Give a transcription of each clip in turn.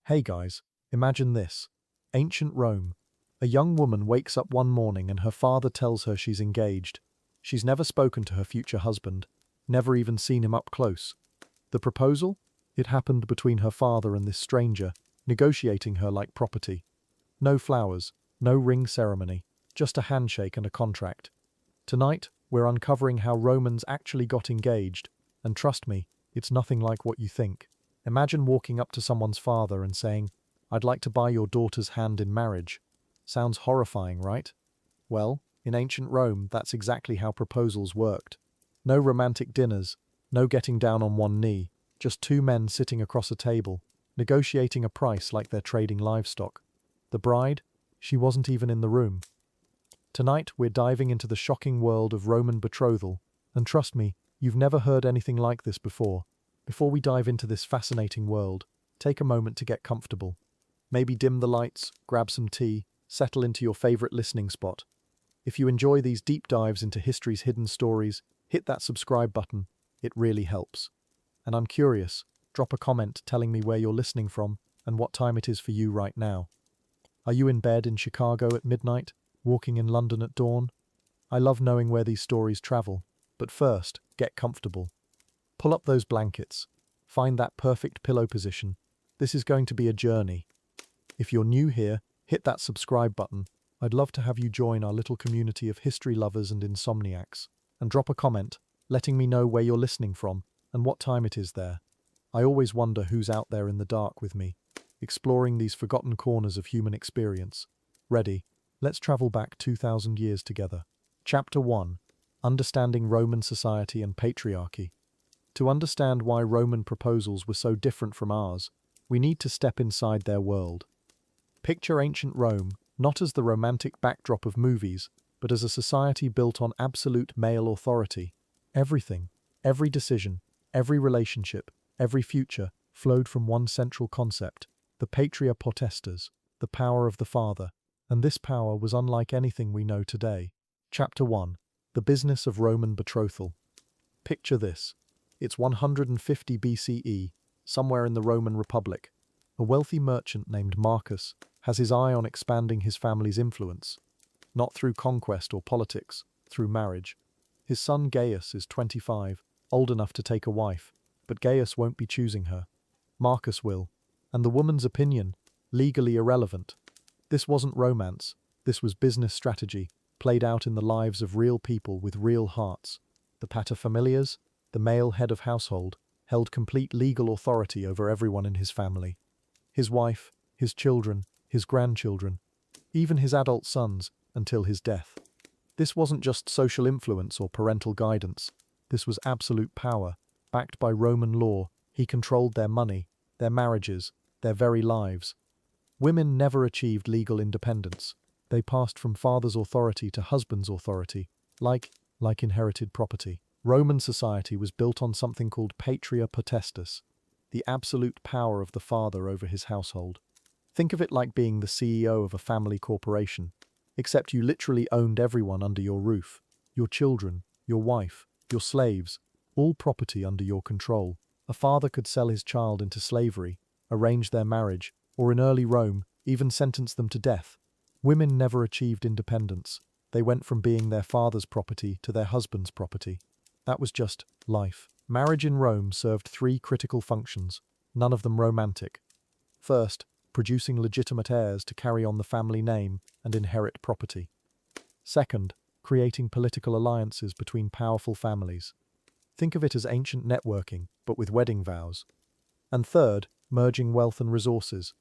Hey guys, imagine this. Ancient Rome. A young woman wakes up one morning and her father tells her she's engaged. She's never spoken to her future husband, never even seen him up close. The proposal? It happened between her father and this stranger, negotiating her like property. No flowers, no ring ceremony, just a handshake and a contract. Tonight, we're uncovering how Romans actually got engaged, and trust me, it's nothing like what you think. Imagine walking up to someone's father and saying, "I'd like to buy your daughter's hand in marriage." Sounds horrifying, right? Well, in ancient Rome, that's exactly how proposals worked. No romantic dinners, no getting down on one knee, just two men sitting across a table, negotiating a price like they're trading livestock. The bride? She wasn't even in the room. Tonight, we're diving into the shocking world of Roman betrothal, and trust me, you've never heard anything like this before. Before we dive into this fascinating world, take a moment to get comfortable. Maybe dim the lights, grab some tea, settle into your favorite listening spot. If you enjoy these deep dives into history's hidden stories, hit that subscribe button. It really helps. And I'm curious, drop a comment telling me where you're listening from and what time it is for you right now. Are you in bed in Chicago at midnight, walking in London at dawn? I love knowing where these stories travel, but first, get comfortable. Pull up those blankets. Find that perfect pillow position. This is going to be a journey. If you're new here, hit that subscribe button. I'd love to have you join our little community of history lovers and insomniacs. And drop a comment, letting me know where you're listening from and what time it is there. I always wonder who's out there in the dark with me, exploring these forgotten corners of human experience. Ready? Let's travel back 2,000 years together. Chapter 1. Understanding Roman Society and Patriarchy. To understand why Roman proposals were so different from ours, we need to step inside their world. Picture ancient Rome, not as the romantic backdrop of movies, but as a society built on absolute male authority. Everything, every decision, every relationship, every future flowed from one central concept, the patria potestas, the power of the father, and this power was unlike anything we know today. Chapter 1. The Business of Roman Betrothal. Picture this. It's 150 BCE, somewhere in the Roman Republic. A wealthy merchant named Marcus has his eye on expanding his family's influence, not through conquest or politics, through marriage. His son Gaius is 25, old enough to take a wife, but Gaius won't be choosing her. Marcus will, and the woman's opinion, legally irrelevant. This wasn't romance, this was business strategy, played out in the lives of real people with real hearts. The paterfamilias, the male head of household, held complete legal authority over everyone in his family. His wife, his children, his grandchildren, even his adult sons, until his death. This wasn't just social influence or parental guidance. This was absolute power, backed by Roman law. He controlled their money, their marriages, their very lives. Women never achieved legal independence. They passed from father's authority to husband's authority, like inherited property. Roman society was built on something called patria potestas, the absolute power of the father over his household. Think of it like being the CEO of a family corporation, except you literally owned everyone under your roof, your children, your wife, your slaves, all property under your control. A father could sell his child into slavery, arrange their marriage, or in early Rome, even sentence them to death. Women never achieved independence. They went from being their father's property to their husband's property. That was just life. Marriage in Rome served three critical functions, none of them romantic. First, producing legitimate heirs to carry on the family name and inherit property. Second, creating political alliances between powerful families. Think of it as ancient networking, but with wedding vows. And third, merging wealth and resources.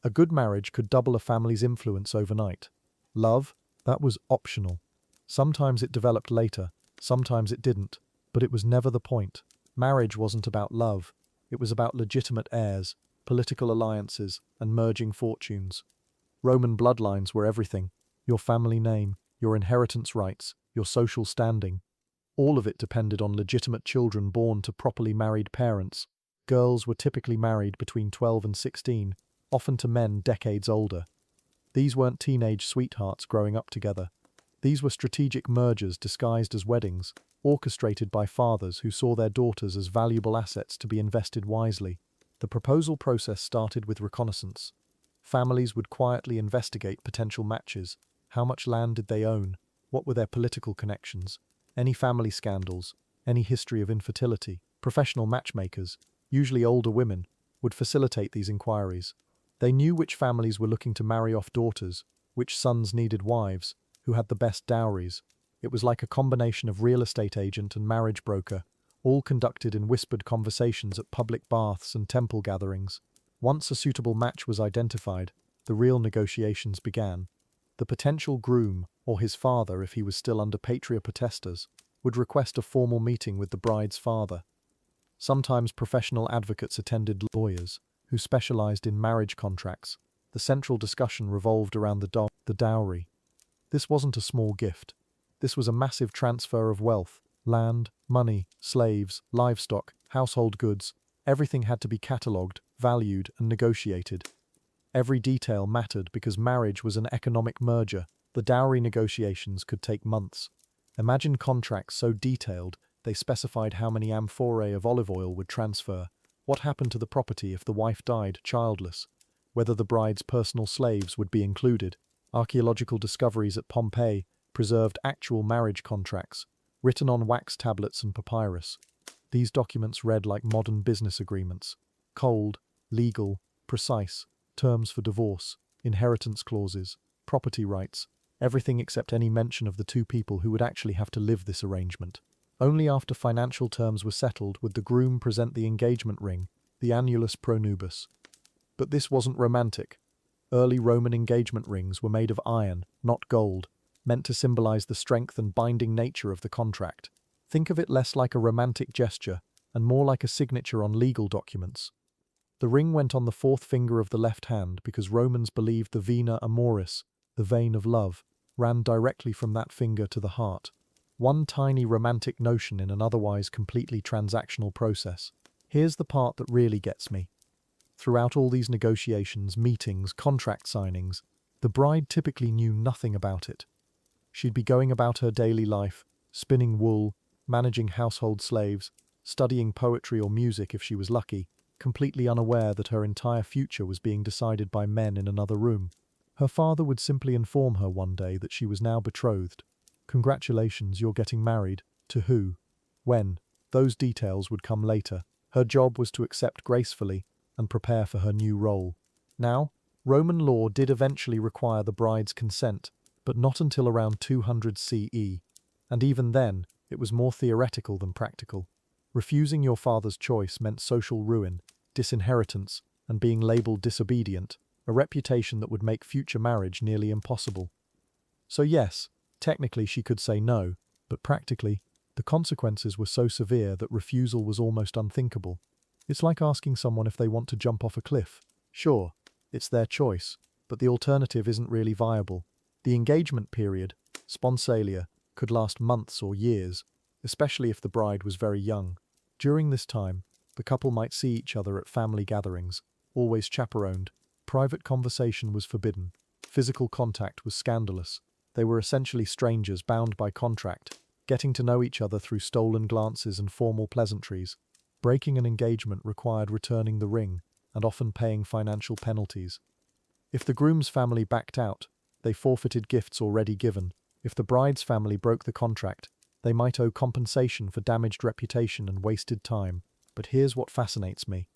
A good marriage could double a family's influence overnight. Love, that was optional. Sometimes it developed later, sometimes it didn't, but it was never the point. Marriage wasn't about love, it was about legitimate heirs, political alliances, and merging fortunes. Roman bloodlines were everything. Your family name, your inheritance rights, your social standing. All of it depended on legitimate children born to properly married parents. Girls were typically married between 12 and 16, often to men decades older. These weren't teenage sweethearts growing up together. These were strategic mergers disguised as weddings, orchestrated by fathers who saw their daughters as valuable assets to be invested wisely. The proposal process started with reconnaissance. Families would quietly investigate potential matches. How much land did they own? What were their political connections? Any family scandals? Any history of infertility? Professional matchmakers, usually older women, would facilitate these inquiries. They knew which families were looking to marry off daughters, which sons needed wives, who had the best dowries. It was like a combination of real estate agent and marriage broker, all conducted in whispered conversations at public baths and temple gatherings. Once a suitable match was identified, the real negotiations began. The potential groom, or his father if he was still under patria potestas, would request a formal meeting with the bride's father. Sometimes professional advocates attended, lawyers, who specialized in marriage contracts. The central discussion revolved around the dowry. This wasn't a small gift. This was a massive transfer of wealth. Land, money, slaves, livestock, household goods. Everything had to be catalogued, valued, and negotiated. Every detail mattered because marriage was an economic merger. The dowry negotiations could take months. Imagine contracts so detailed they specified how many amphorae of olive oil would transfer, what happened to the property if the wife died childless, whether the bride's personal slaves would be included. Archaeological discoveries at Pompeii preserved actual marriage contracts, written on wax tablets and papyrus. These documents read like modern business agreements. Cold, legal, precise, terms for divorce, inheritance clauses, property rights, everything except any mention of the two people who would actually have to live this arrangement. Only after financial terms were settled would the groom present the engagement ring, the annulus pro nubis. But this wasn't romantic. Early Roman engagement rings were made of iron, not gold, meant to symbolize the strength and binding nature of the contract. Think of it less like a romantic gesture and more like a signature on legal documents. The ring went on the fourth finger of the left hand because Romans believed the vena amoris, the vein of love, ran directly from that finger to the heart. One tiny romantic notion in an otherwise completely transactional process. Here's the part that really gets me. Throughout all these negotiations, meetings, contract signings, the bride typically knew nothing about it. She'd be going about her daily life, spinning wool, managing household slaves, studying poetry or music if she was lucky, completely unaware that her entire future was being decided by men in another room. Her father would simply inform her one day that she was now betrothed. Congratulations, you're getting married. To who? When? Those details would come later. Her job was to accept gracefully and prepare for her new role. Now, Roman law did eventually require the bride's consent, but not until around 200 CE. And even then, it was more theoretical than practical. Refusing your father's choice meant social ruin, disinheritance, and being labeled disobedient, a reputation that would make future marriage nearly impossible. So yes, technically she could say no, but practically, the consequences were so severe that refusal was almost unthinkable. It's like asking someone if they want to jump off a cliff. Sure, it's their choice, but the alternative isn't really viable. The engagement period, sponsalia, could last months or years, especially if the bride was very young. During this time, the couple might see each other at family gatherings, always chaperoned. Private conversation was forbidden. Physical contact was scandalous. They were essentially strangers bound by contract, getting to know each other through stolen glances and formal pleasantries. Breaking an engagement required returning the ring, and often paying financial penalties. If the groom's family backed out, they forfeited gifts already given. If the bride's family broke the contract, they might owe compensation for damaged reputation and wasted time. But here's what fascinates me.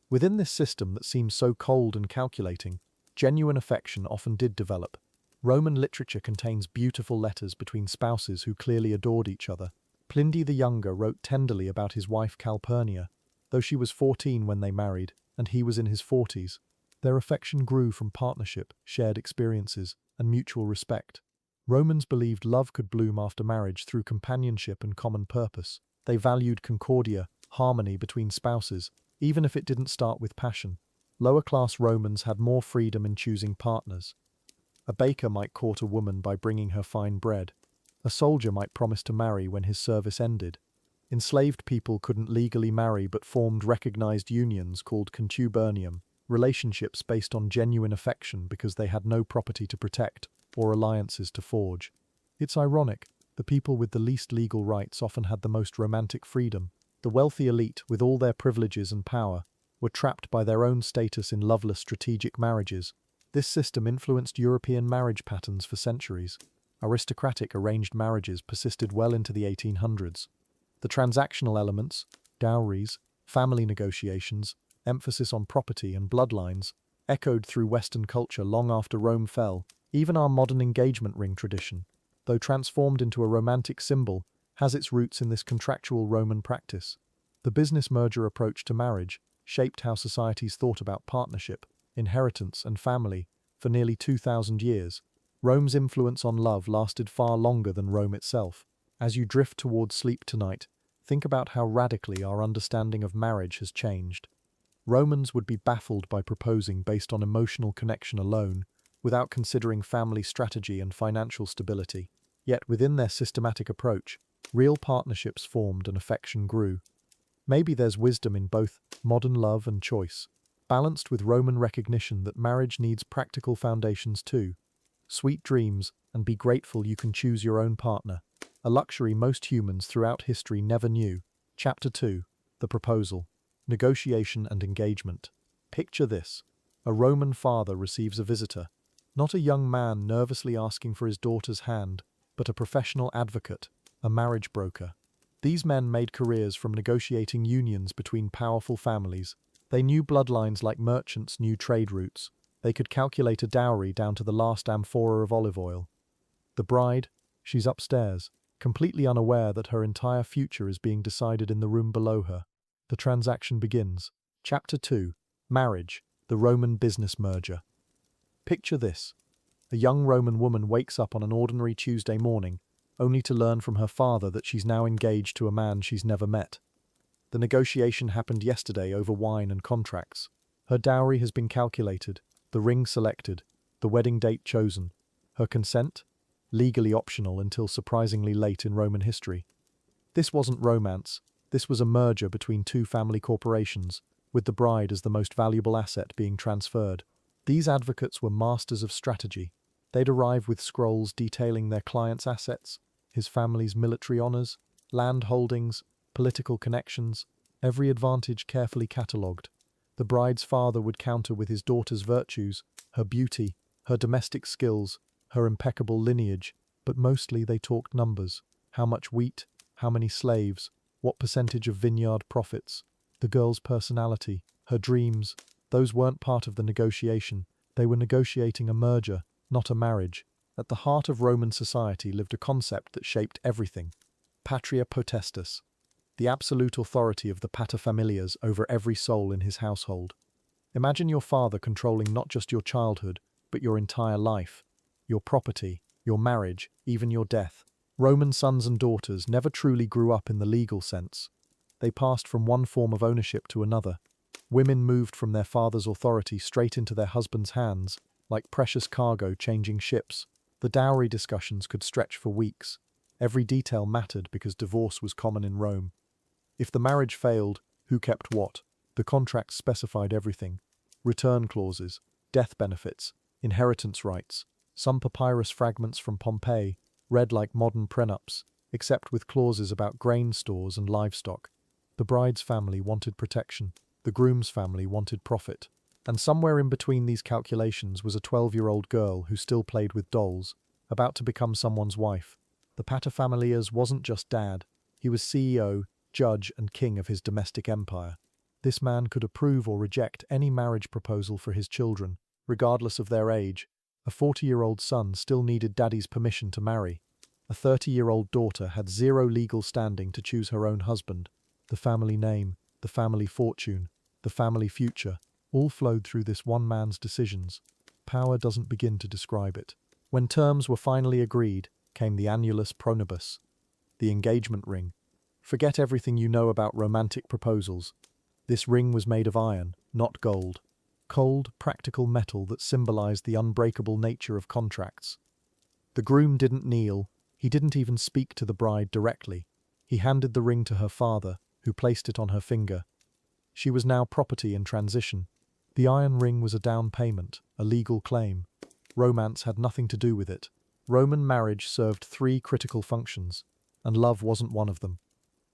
Within this system that seems so cold and calculating, genuine affection often did develop. Roman literature contains beautiful letters between spouses who clearly adored each other. Pliny the Younger wrote tenderly about his wife Calpurnia, though she was 14 when they married, and he was in his 40s. Their affection grew from partnership, shared experiences, and mutual respect. Romans believed love could bloom after marriage through companionship and common purpose. They valued concordia, harmony between spouses, even if it didn't start with passion. Lower-class Romans had more freedom in choosing partners. A baker might court a woman by bringing her fine bread. A soldier might promise to marry when his service ended. Enslaved people couldn't legally marry but formed recognized unions called contubernium, relationships based on genuine affection because they had no property to protect or alliances to forge. It's ironic, the people with the least legal rights often had the most romantic freedom. The wealthy elite, with all their privileges and power, were trapped by their own status in loveless strategic marriages. This system influenced European marriage patterns for centuries. Aristocratic arranged marriages persisted well into the 1800s. The transactional elements, dowries, family negotiations, emphasis on property and bloodlines, echoed through Western culture long after Rome fell. Even our modern engagement ring tradition, though transformed into a romantic symbol, has its roots in this contractual Roman practice. The business merger approach to marriage shaped how societies thought about partnership, inheritance, and family for nearly 2,000 years. Rome's influence on love lasted far longer than Rome itself. As you drift towards sleep tonight, think about how radically our understanding of marriage has changed. Romans would be baffled by proposing based on emotional connection alone, without considering family strategy and financial stability. Yet within their systematic approach, real partnerships formed and affection grew. Maybe there's wisdom in both modern love and choice, balanced with Roman recognition that marriage needs practical foundations too. Sweet dreams, and be grateful you can choose your own partner, a luxury most humans throughout history never knew. Chapter 2. The Proposal. Negotiation and Engagement. Picture this. A Roman father receives a visitor. Not a young man nervously asking for his daughter's hand, but a professional advocate, a marriage broker. These men made careers from negotiating unions between powerful families. They knew bloodlines like merchants knew trade routes. They could calculate a dowry down to the last amphora of olive oil. The bride, she's upstairs, completely unaware that her entire future is being decided in the room below her. The transaction begins. Chapter 2. Marriage, the Roman business merger. Picture this. A young Roman woman wakes up on an ordinary Tuesday morning, only to learn from her father that she's now engaged to a man she's never met. The negotiation happened yesterday over wine and contracts. Her dowry has been calculated, the ring selected, the wedding date chosen. Her consent? Legally optional until surprisingly late in Roman history. This wasn't romance, this was a merger between two family corporations, with the bride as the most valuable asset being transferred. These advocates were masters of strategy. They'd arrive with scrolls detailing their client's assets, his family's military honors, land holdings, political connections, every advantage carefully catalogued. The bride's father would counter with his daughter's virtues, her beauty, her domestic skills, her impeccable lineage, but mostly they talked numbers. How much wheat, how many slaves, what percentage of vineyard profits. The girl's personality, her dreams, those weren't part of the negotiation. They were negotiating a merger, not a marriage. At the heart of Roman society lived a concept that shaped everything. Patria potestas, the absolute authority of the paterfamilias over every soul in his household. Imagine your father controlling not just your childhood, but your entire life, your property, your marriage, even your death. Roman sons and daughters never truly grew up in the legal sense. They passed from one form of ownership to another. Women moved from their father's authority straight into their husband's hands, like precious cargo changing ships. The dowry discussions could stretch for weeks. Every detail mattered because divorce was common in Rome. If the marriage failed, who kept what? The contracts specified everything. Return clauses, death benefits, inheritance rights. Some papyrus fragments from Pompeii read like modern prenups, except with clauses about grain stores and livestock. The bride's family wanted protection. The groom's family wanted profit. And somewhere in between these calculations was a 12-year-old girl who still played with dolls, about to become someone's wife. The paterfamilias wasn't just dad. He was CEO, judge, and king of his domestic empire. This man could approve or reject any marriage proposal for his children, regardless of their age. A 40-year-old son still needed daddy's permission to marry. A 30-year-old daughter had zero legal standing to choose her own husband. The family name, the family fortune, the family future, all flowed through this one man's decisions. Power doesn't begin to describe it. When terms were finally agreed, came the annulus pronibus, the engagement ring. Forget everything you know about romantic proposals. This ring was made of iron, not gold. Cold, practical metal that symbolized the unbreakable nature of contracts. The groom didn't kneel. He didn't even speak to the bride directly. He handed the ring to her father, who placed it on her finger. She was now property in transition. The iron ring was a down payment, a legal claim. Romance had nothing to do with it. Roman marriage served three critical functions, and love wasn't one of them.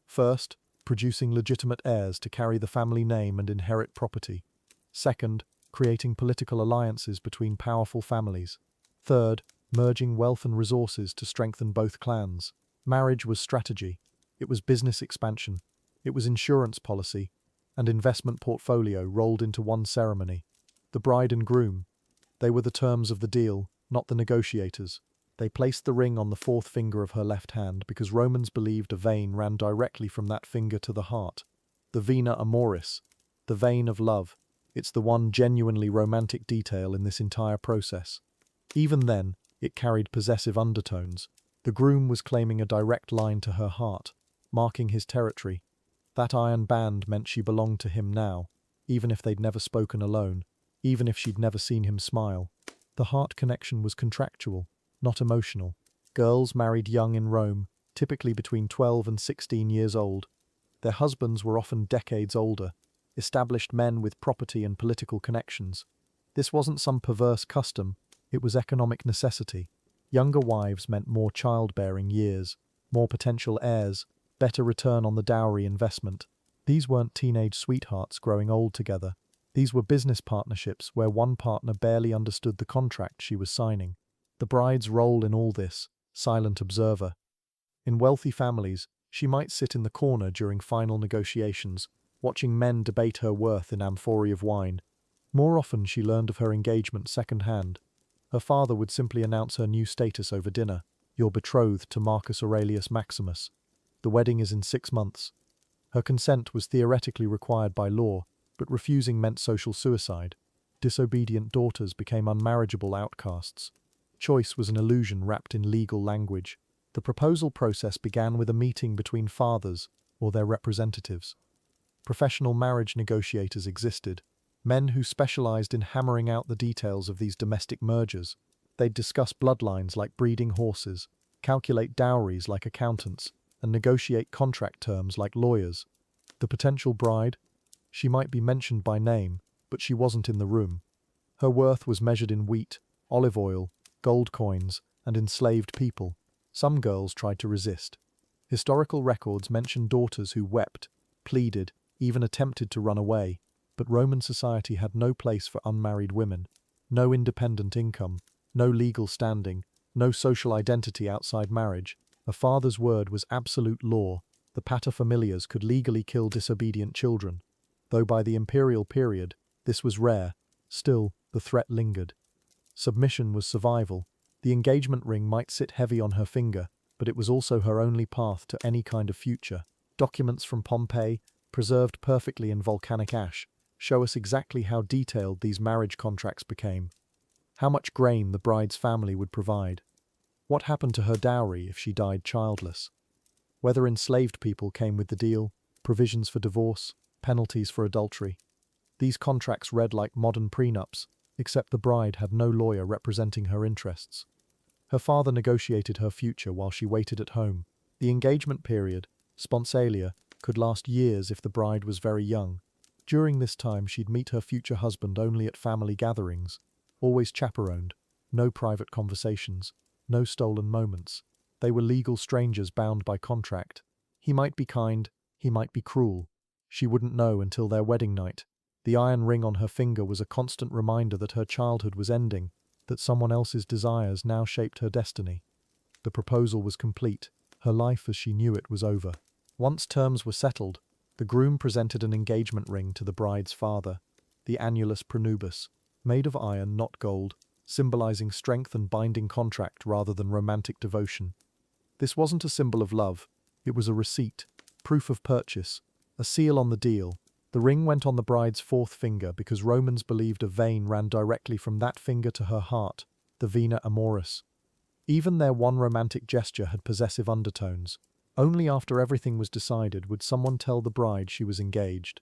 First, producing legitimate heirs to carry the family name and inherit property. Second, creating political alliances between powerful families. Third, merging wealth and resources to strengthen both clans. Marriage was strategy. It was business expansion. It was insurance policy and investment portfolio rolled into one ceremony. The bride and groom, they were the terms of the deal, not the negotiators. They placed the ring on the fourth finger of her left hand because Romans believed a vein ran directly from that finger to the heart. The vena amoris, the vein of love. It's the one genuinely romantic detail in this entire process. Even then, it carried possessive undertones. The groom was claiming a direct line to her heart, marking his territory. That iron band meant she belonged to him now, even if they'd never spoken alone, even if she'd never seen him smile. The heart connection was contractual, not emotional. Girls married young in Rome, typically between 12 and 16 years old. Their husbands were often decades older, established men with property and political connections. This wasn't some perverse custom, it was economic necessity. Younger wives meant more childbearing years, more potential heirs, better return on the dowry investment. These weren't teenage sweethearts growing old together. These were business partnerships where one partner barely understood the contract she was signing. The bride's role in all this, silent observer. In wealthy families, she might sit in the corner during final negotiations, watching men debate her worth in amphorae of wine. More often she learned of her engagement second-hand. Her father would simply announce her new status over dinner. You're betrothed to Marcus Aurelius Maximus. The wedding is in 6 months. Her consent was theoretically required by law, but refusing meant social suicide. Disobedient daughters became unmarriageable outcasts. Choice was an illusion wrapped in legal language. The proposal process began with a meeting between fathers or their representatives. Professional marriage negotiators existed, men who specialized in hammering out the details of these domestic mergers. They'd discuss bloodlines like breeding horses, calculate dowries like accountants, and negotiate contract terms like lawyers. The potential bride? She might be mentioned by name, but she wasn't in the room. Her worth was measured in wheat, olive oil, gold coins, and enslaved people. Some girls tried to resist. Historical records mention daughters who wept, pleaded, even attempted to run away, but Roman society had no place for unmarried women. No independent income, no legal standing, no social identity outside marriage. A father's word was absolute law. The paterfamilias could legally kill disobedient children. Though by the imperial period, this was rare, still, the threat lingered. Submission was survival. The engagement ring might sit heavy on her finger, but it was also her only path to any kind of future. Documents from Pompeii, preserved perfectly in volcanic ash, show us exactly how detailed these marriage contracts became. How much grain the bride's family would provide. What happened to her dowry if she died childless? Whether enslaved people came with the deal, provisions for divorce, penalties for adultery. These contracts read like modern prenups, except the bride had no lawyer representing her interests. Her father negotiated her future while she waited at home. The engagement period, sponsalia, could last years if the bride was very young. During this time she'd meet her future husband only at family gatherings, always chaperoned, no private conversations, no stolen moments. They were legal strangers bound by contract. He might be kind, he might be cruel. She wouldn't know until their wedding night. The iron ring on her finger was a constant reminder that her childhood was ending, that someone else's desires now shaped her destiny. The proposal was complete. Her life as she knew it was over. Once terms were settled, the groom presented an engagement ring to the bride's father, the annulus prenubis, made of iron, not gold, symbolizing strength and binding contract rather than romantic devotion. This wasn't a symbol of love, it was a receipt, proof of purchase, a seal on the deal. The ring went on the bride's fourth finger because Romans believed a vein ran directly from that finger to her heart, the vena amoris. Even their one romantic gesture had possessive undertones. Only after everything was decided would someone tell the bride she was engaged.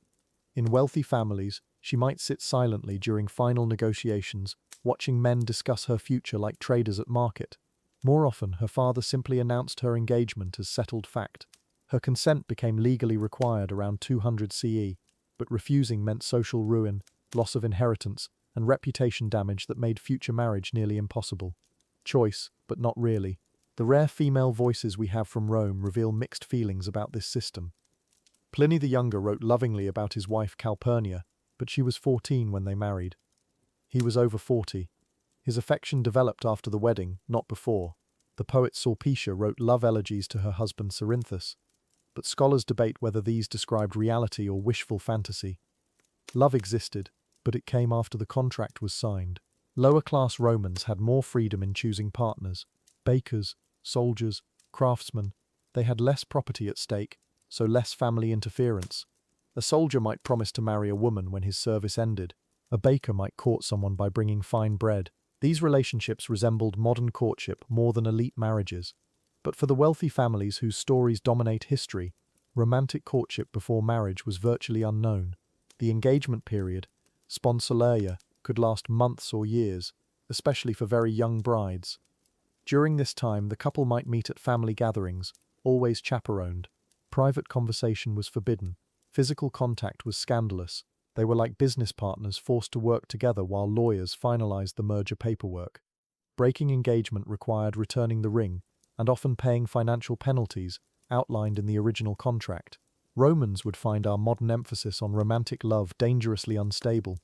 In wealthy families, she might sit silently during final negotiations, watching men discuss her future like traders at market. More often, her father simply announced her engagement as settled fact. Her consent became legally required around 200 CE, but refusing meant social ruin, loss of inheritance, and reputation damage that made future marriage nearly impossible. Choice, but not really. The rare female voices we have from Rome reveal mixed feelings about this system. Pliny the Younger wrote lovingly about his wife Calpurnia, but she was 14 when they married. He was over 40. His affection developed after the wedding, not before. The poet Sulpicia wrote love elegies to her husband Cerinthus, but scholars debate whether these described reality or wishful fantasy. Love existed, but it came after the contract was signed. Lower-class Romans had more freedom in choosing partners. Bakers, soldiers, craftsmen, they had less property at stake, so less family interference. A soldier might promise to marry a woman when his service ended. A baker might court someone by bringing fine bread. These relationships resembled modern courtship more than elite marriages. But for the wealthy families whose stories dominate history, romantic courtship before marriage was virtually unknown. The engagement period, sponsoleia, could last months or years, especially for very young brides. During this time, the couple might meet at family gatherings, always chaperoned. Private conversation was forbidden. Physical contact was scandalous. They were like business partners forced to work together while lawyers finalized the merger paperwork. Breaking engagement required returning the ring, and often paying financial penalties outlined in the original contract. Romans would find our modern emphasis on romantic love dangerously unstable.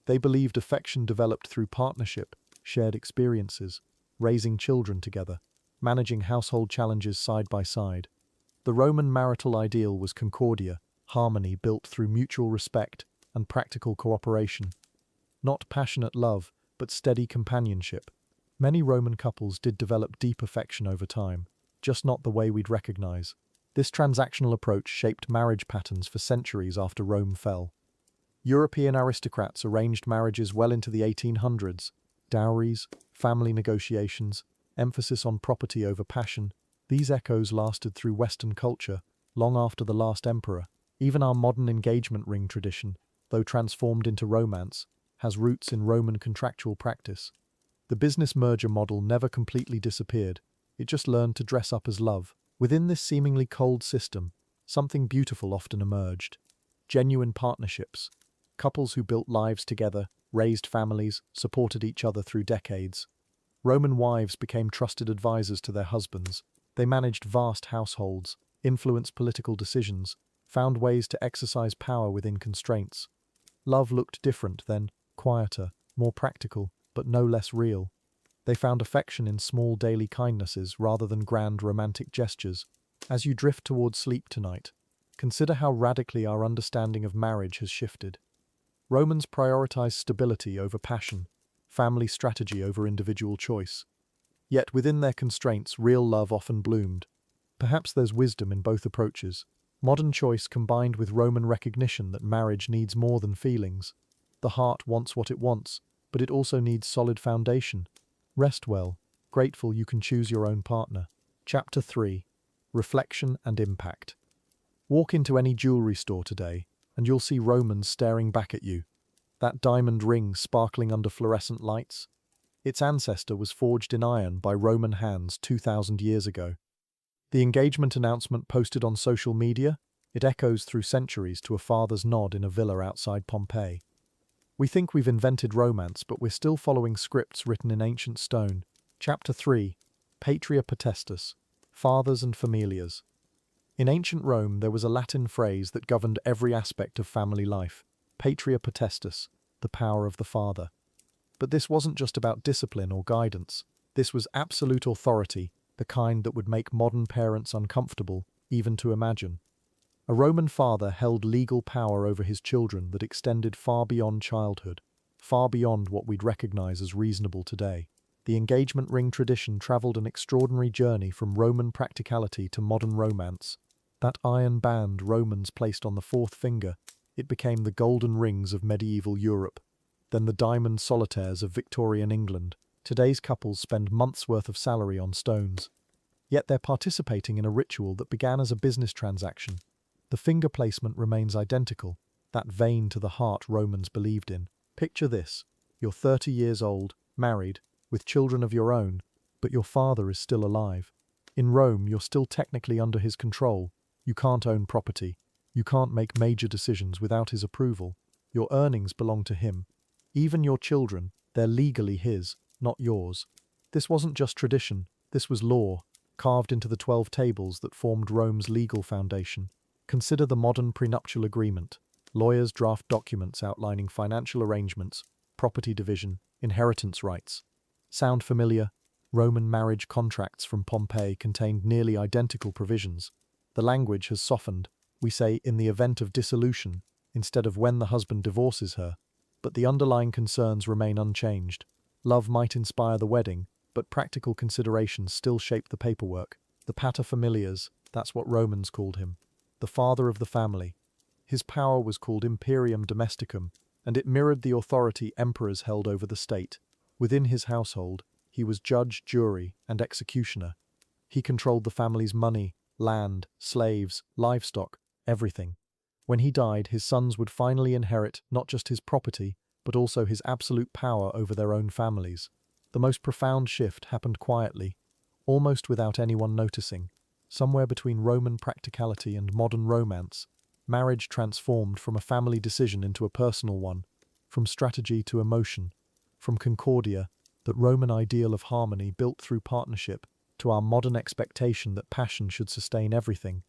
They believed affection developed through partnership, shared experiences, raising children together, managing household challenges side by side. The Roman marital ideal was concordia, harmony built through mutual respect and practical cooperation. Not passionate love, but steady companionship. Many Roman couples did develop deep affection over time, just not the way we'd recognize. This transactional approach shaped marriage patterns for centuries after Rome fell. European aristocrats arranged marriages well into the 1800s. Dowries, family negotiations, emphasis on property over passion. These echoes lasted through Western culture, long after the last emperor. Even our modern engagement ring tradition, though transformed into romance, has roots in Roman contractual practice. The business merger model never completely disappeared, it just learned to dress up as love. Within this seemingly cold system, something beautiful often emerged. Genuine partnerships. Couples who built lives together, raised families, supported each other through decades. Roman wives became trusted advisors to their husbands. They managed vast households, influenced political decisions, found ways to exercise power within constraints. Love looked different then, quieter, more practical, but no less real. They found affection in small daily kindnesses rather than grand romantic gestures. As you drift towards sleep tonight, consider how radically our understanding of marriage has shifted. Romans prioritized stability over passion, family strategy over individual choice. Yet within their constraints, real love often bloomed. Perhaps there's wisdom in both approaches. Modern choice combined with Roman recognition that marriage needs more than feelings. The heart wants what it wants, but it also needs solid foundation. Rest well, grateful you can choose your own partner. Chapter 3. Reflection and Impact. Walk into any jewelry store today, and you'll see Romans staring back at you. That diamond ring sparkling under fluorescent lights? Its ancestor was forged in iron by Roman hands 2,000 years ago. The engagement announcement posted on social media, it echoes through centuries to a father's nod in a villa outside Pompeii. We think we've invented romance, but we're still following scripts written in ancient stone. Chapter 3. Patria Potestas. Fathers and Familias. In ancient Rome, there was a Latin phrase that governed every aspect of family life. Patria Potestas, the power of the father. But this wasn't just about discipline or guidance. This was absolute authority, the kind that would make modern parents uncomfortable, even to imagine. A Roman father held legal power over his children that extended far beyond childhood, far beyond what we'd recognize as reasonable today. The engagement ring tradition traveled an extraordinary journey from Roman practicality to modern romance. That iron band Romans placed on the fourth finger, it became the golden rings of medieval Europe, then the diamond solitaires of Victorian England. Today's couples spend months' worth of salary on stones. Yet they're participating in a ritual that began as a business transaction. The finger placement remains identical, that vein to the heart Romans believed in. Picture this: you're 30 years old, married, with children of your own, but your father is still alive. In Rome, you're still technically under his control. You can't own property. You can't make major decisions without his approval. Your earnings belong to him. Even your children, they're legally his, not yours. This wasn't just tradition, this was law, carved into the 12 tables that formed Rome's legal foundation. Consider the modern prenuptial agreement. Lawyers draft documents outlining financial arrangements, property division, inheritance rights. Sound familiar? Roman marriage contracts from Pompeii contained nearly identical provisions. The language has softened. We say in the event of dissolution, instead of when the husband divorces her. But the underlying concerns remain unchanged. Love might inspire the wedding, but practical considerations still shape the paperwork. The paterfamilias, that's what Romans called him. The father of the family. His power was called imperium domesticum, and it mirrored the authority emperors held over the state. Within his household, he was judge, jury, and executioner. He controlled the family's money, land, slaves, livestock, everything. When he died, his sons would finally inherit not just his property, but also his absolute power over their own families. The most profound shift happened quietly, almost without anyone noticing. Somewhere between Roman practicality and modern romance, marriage transformed from a family decision into a personal one, from strategy to emotion, from concordia, that Roman ideal of harmony built through partnership, to our modern expectation that passion should sustain everything.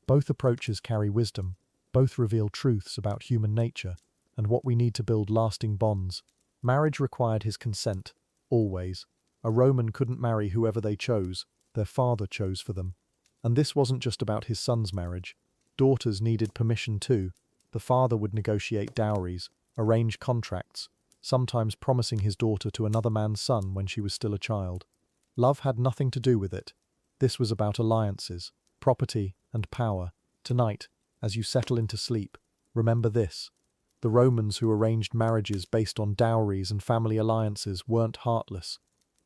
Both approaches carry wisdom, both reveal truths about human nature and what we need to build lasting bonds. Marriage required his consent, always. A Roman couldn't marry whoever they chose, their father chose for them. And this wasn't just about his son's marriage. Daughters needed permission too. The father would negotiate dowries, arrange contracts, sometimes promising his daughter to another man's son when she was still a child. Love had nothing to do with it. This was about alliances, property, and power. Tonight, as you settle into sleep, remember this. The Romans who arranged marriages based on dowries and family alliances weren't heartless.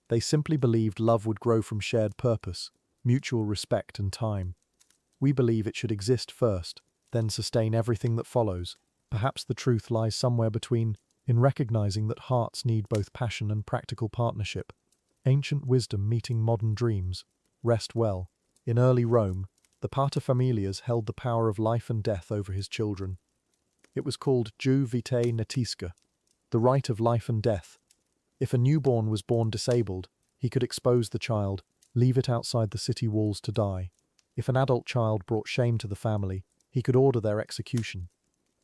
They simply believed love would grow from shared purpose, mutual respect and time. We believe it should exist first, then sustain everything that follows. Perhaps the truth lies somewhere between, in recognizing that hearts need both passion and practical partnership. Ancient wisdom meeting modern dreams. Rest well. In early Rome, the paterfamilias held the power of life and death over his children. It was called jus vitae natisca, the right of life and death. If a newborn was born disabled, he could expose the child, leave it outside the city walls to die. If an adult child brought shame to the family, he could order their execution.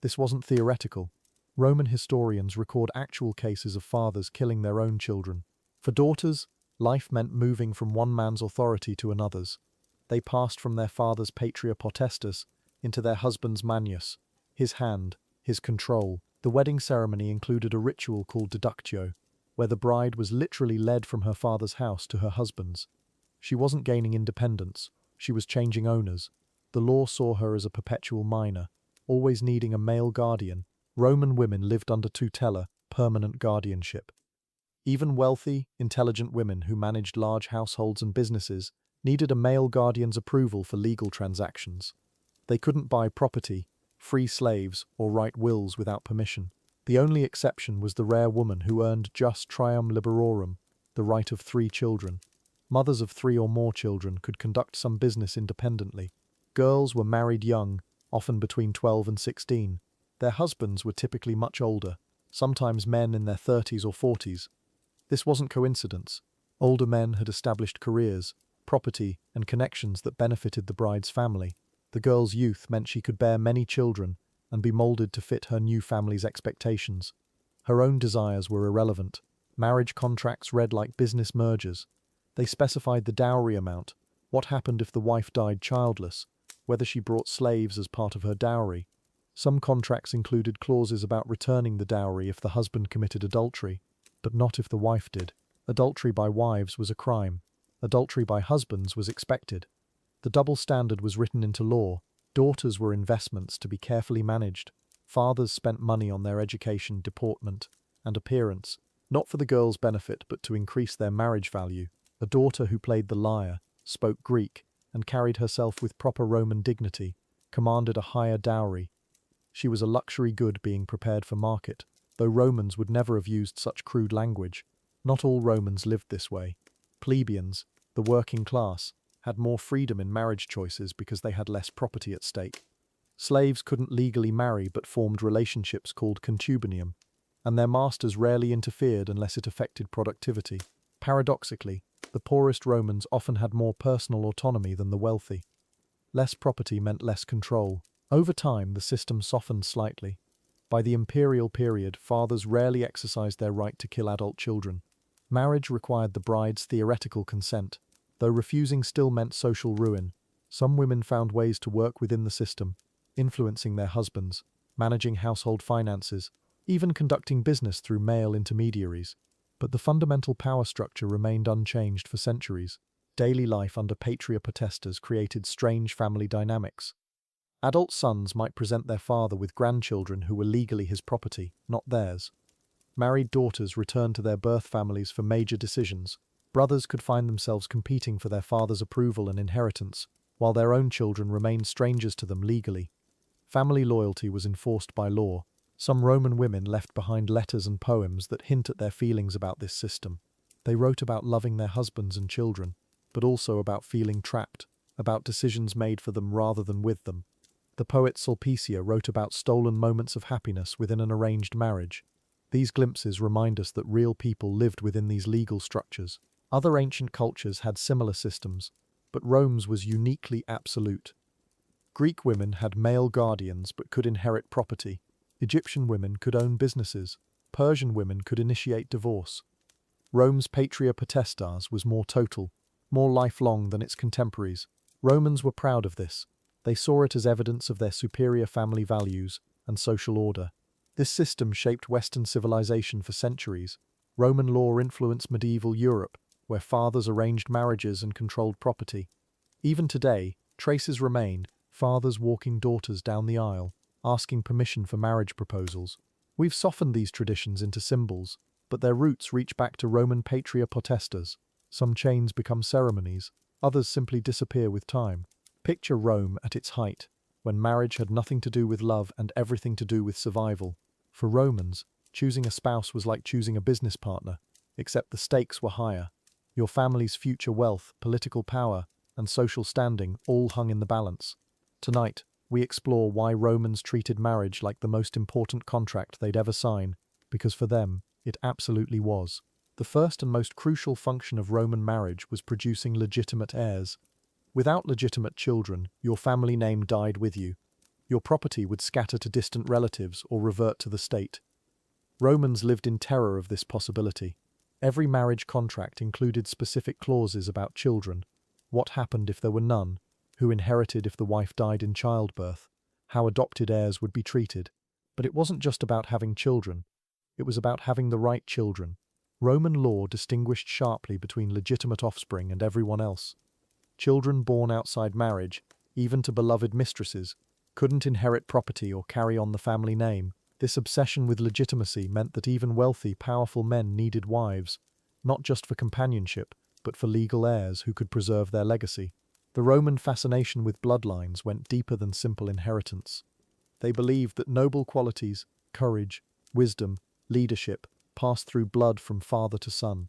This wasn't theoretical. Roman historians record actual cases of fathers killing their own children. For daughters, life meant moving from one man's authority to another's. They passed from their father's patria potestas into their husband's manius, his hand, his control. The wedding ceremony included a ritual called deductio, where the bride was literally led from her father's house to her husband's. She wasn't gaining independence, she was changing owners. The law saw her as a perpetual minor, always needing a male guardian. Roman women lived under tutela, permanent guardianship. Even wealthy, intelligent women who managed large households and businesses needed a male guardian's approval for legal transactions. They couldn't buy property, free slaves, or write wills without permission. The only exception was the rare woman who earned jus trium liberorum, the right of 3 children. Mothers of 3 or more children could conduct some business independently. Girls were married young, often between 12 and 16. Their husbands were typically much older, sometimes men in their 30s or 40s. This wasn't coincidence. Older men had established careers, property, and connections that benefited the bride's family. The girl's youth meant she could bear many children and be molded to fit her new family's expectations. Her own desires were irrelevant. Marriage contracts read like business mergers. They specified the dowry amount, what happened if the wife died childless, whether she brought slaves as part of her dowry. Some contracts included clauses about returning the dowry if the husband committed adultery, but not if the wife did. Adultery by wives was a crime. Adultery by husbands was expected. The double standard was written into law. Daughters were investments to be carefully managed. Fathers spent money on their education, deportment, and appearance, not for the girl's benefit but to increase their marriage value. A daughter who played the lyre, spoke Greek, and carried herself with proper Roman dignity, commanded a higher dowry. She was a luxury good being prepared for market, though Romans would never have used such crude language. Not all Romans lived this way. Plebeians, the working class, had more freedom in marriage choices because they had less property at stake. Slaves couldn't legally marry but formed relationships called concubinium, and their masters rarely interfered unless it affected productivity. Paradoxically, the poorest Romans often had more personal autonomy than the wealthy. Less property meant less control. Over time, the system softened slightly. By the imperial period, fathers rarely exercised their right to kill adult children. Marriage required the bride's theoretical consent, though refusing still meant social ruin. Some women found ways to work within the system, influencing their husbands, managing household finances, even conducting business through male intermediaries. But the fundamental power structure remained unchanged for centuries. Daily life under patria potestas created strange family dynamics. Adult sons might present their father with grandchildren who were legally his property, not theirs. Married daughters returned to their birth families for major decisions. Brothers could find themselves competing for their father's approval and inheritance, while their own children remained strangers to them legally. Family loyalty was enforced by law. Some Roman women left behind letters and poems that hint at their feelings about this system. They wrote about loving their husbands and children, but also about feeling trapped, about decisions made for them rather than with them. The poet Sulpicia wrote about stolen moments of happiness within an arranged marriage. These glimpses remind us that real people lived within these legal structures. Other ancient cultures had similar systems, but Rome's was uniquely absolute. Greek women had male guardians but could inherit property. Egyptian women could own businesses. Persian women could initiate divorce. Rome's patria potestas was more total, more lifelong than its contemporaries. Romans were proud of this. They saw it as evidence of their superior family values and social order. This system shaped Western civilization for centuries. Roman law influenced medieval Europe, where fathers arranged marriages and controlled property. Even today, traces remain, fathers walking daughters down the aisle, asking permission for marriage proposals. We've softened these traditions into symbols, but their roots reach back to Roman patria potestas. Some chains become ceremonies, others simply disappear with time. Picture Rome at its height, when marriage had nothing to do with love and everything to do with survival. For Romans, choosing a spouse was like choosing a business partner, except the stakes were higher. Your family's future wealth, political power, and social standing all hung in the balance. Tonight, we explore why Romans treated marriage like the most important contract they'd ever sign, because for them, it absolutely was. The first and most crucial function of Roman marriage was producing legitimate heirs. Without legitimate children, your family name died with you. Your property would scatter to distant relatives or revert to the state. Romans lived in terror of this possibility. Every marriage contract included specific clauses about children. What happened if there were none? Who inherited if the wife died in childbirth? How adopted heirs would be treated? But it wasn't just about having children. It was about having the right children. Roman law distinguished sharply between legitimate offspring and everyone else. Children born outside marriage, even to beloved mistresses, couldn't inherit property or carry on the family name. This obsession with legitimacy meant that even wealthy, powerful men needed wives, not just for companionship, but for legal heirs who could preserve their legacy. The Roman fascination with bloodlines went deeper than simple inheritance. They believed that noble qualities, courage, wisdom, leadership, passed through blood from father to son.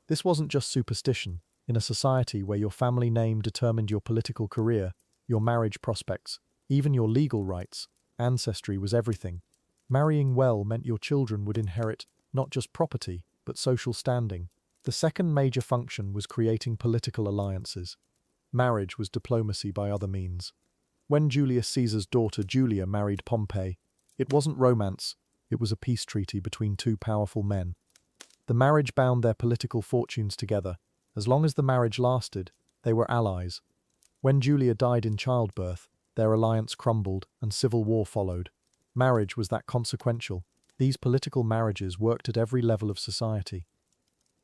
This wasn't just superstition. In a society where your family name determined your political career, your marriage prospects, even your legal rights, ancestry was everything. Marrying well meant your children would inherit not just property, but social standing. The second major function was creating political alliances. Marriage was diplomacy by other means. When Julius Caesar's daughter Julia married Pompey, it wasn't romance, it was a peace treaty between two powerful men. The marriage bound their political fortunes together. As long as the marriage lasted, they were allies. When Julia died in childbirth, their alliance crumbled and civil war followed. Marriage was that consequential. These political marriages worked at every level of society.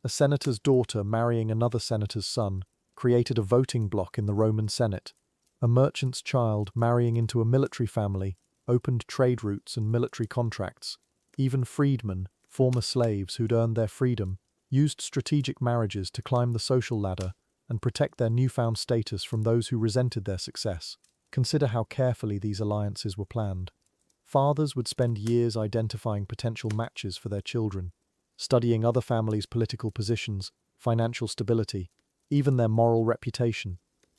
A senator's daughter marrying another senator's son created a voting bloc in the Roman Senate. A merchant's child marrying into a military family opened trade routes and military contracts. Even freedmen, former slaves who'd earned their freedom, used strategic marriages to climb the social ladder and protect their newfound status from those who resented their success. Consider how carefully these alliances were planned. Fathers would spend years identifying potential matches for their children, studying other families' political positions, financial stability, even their moral reputation.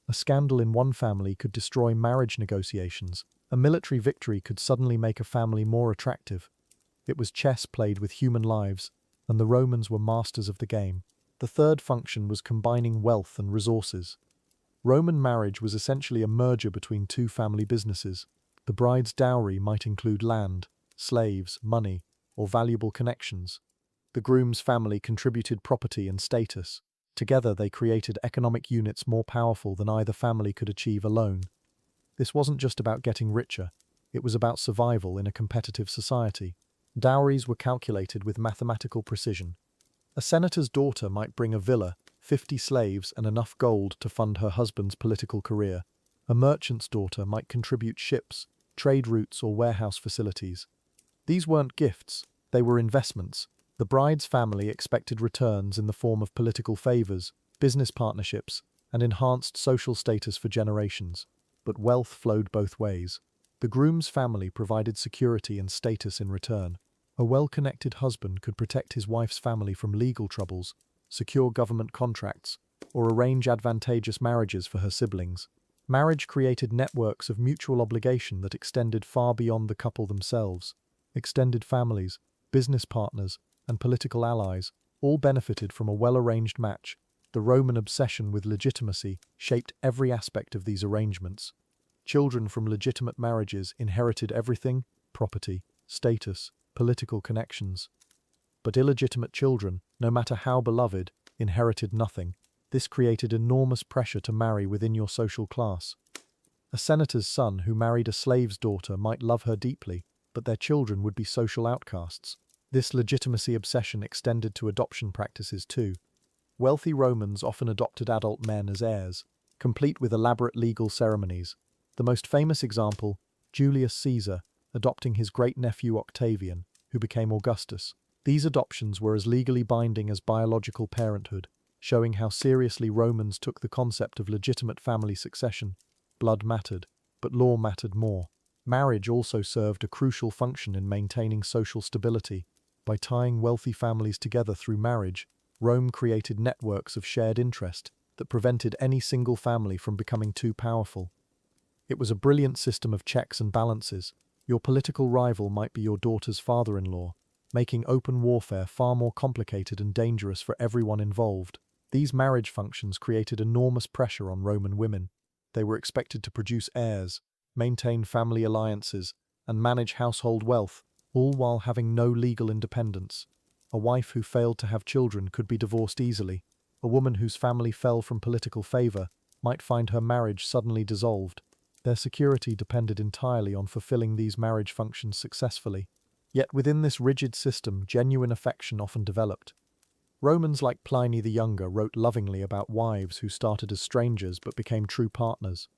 A scandal in one family could destroy marriage negotiations. A military victory could suddenly make a family more attractive. It was chess played with human lives, and the Romans were masters of the game. The third function was combining wealth and resources. Roman marriage was essentially a merger between two family businesses. The bride's dowry might include land, slaves, money, or valuable connections. The groom's family contributed property and status. Together they created economic units more powerful than either family could achieve alone. This wasn't just about getting richer, it was about survival in a competitive society. Dowries were calculated with mathematical precision. A senator's daughter might bring a villa, 50 slaves, and enough gold to fund her husband's political career. A merchant's daughter might contribute ships, trade routes, or warehouse facilities. These weren't gifts, they were investments. The bride's family expected returns in the form of political favors, business partnerships, and enhanced social status for generations. But wealth flowed both ways. The groom's family provided security and status in return. A well-connected husband could protect his wife's family from legal troubles, secure government contracts, or arrange advantageous marriages for her siblings. Marriage created networks of mutual obligation that extended far beyond the couple themselves. Extended families, business partners, and political allies all benefited from a well-arranged match. The Roman obsession with legitimacy shaped every aspect of these arrangements. Children from legitimate marriages inherited everything: property, status, political connections. But illegitimate children, no matter how beloved, inherited nothing. This created enormous pressure to marry within your social class. A senator's son who married a slave's daughter might love her deeply, but their children would be social outcasts. This legitimacy obsession extended to adoption practices too. Wealthy Romans often adopted adult men as heirs, complete with elaborate legal ceremonies. The most famous example, Julius Caesar, adopting his great-nephew Octavian, who became Augustus. These adoptions were as legally binding as biological parenthood, showing how seriously Romans took the concept of legitimate family succession. Blood mattered, but law mattered more. Marriage also served a crucial function in maintaining social stability. By tying wealthy families together through marriage, Rome created networks of shared interest that prevented any single family from becoming too powerful. It was a brilliant system of checks and balances. Your political rival might be your daughter's father-in-law, making open warfare far more complicated and dangerous for everyone involved. These marriage functions created enormous pressure on Roman women. They were expected to produce heirs, maintain family alliances, and manage household wealth, all while having no legal independence. A wife who failed to have children could be divorced easily. A woman whose family fell from political favor might find her marriage suddenly dissolved. Their security depended entirely on fulfilling these marriage functions successfully. Yet within this rigid system, genuine affection often developed. Romans like Pliny the Younger wrote lovingly about wives who started as strangers but became true partners.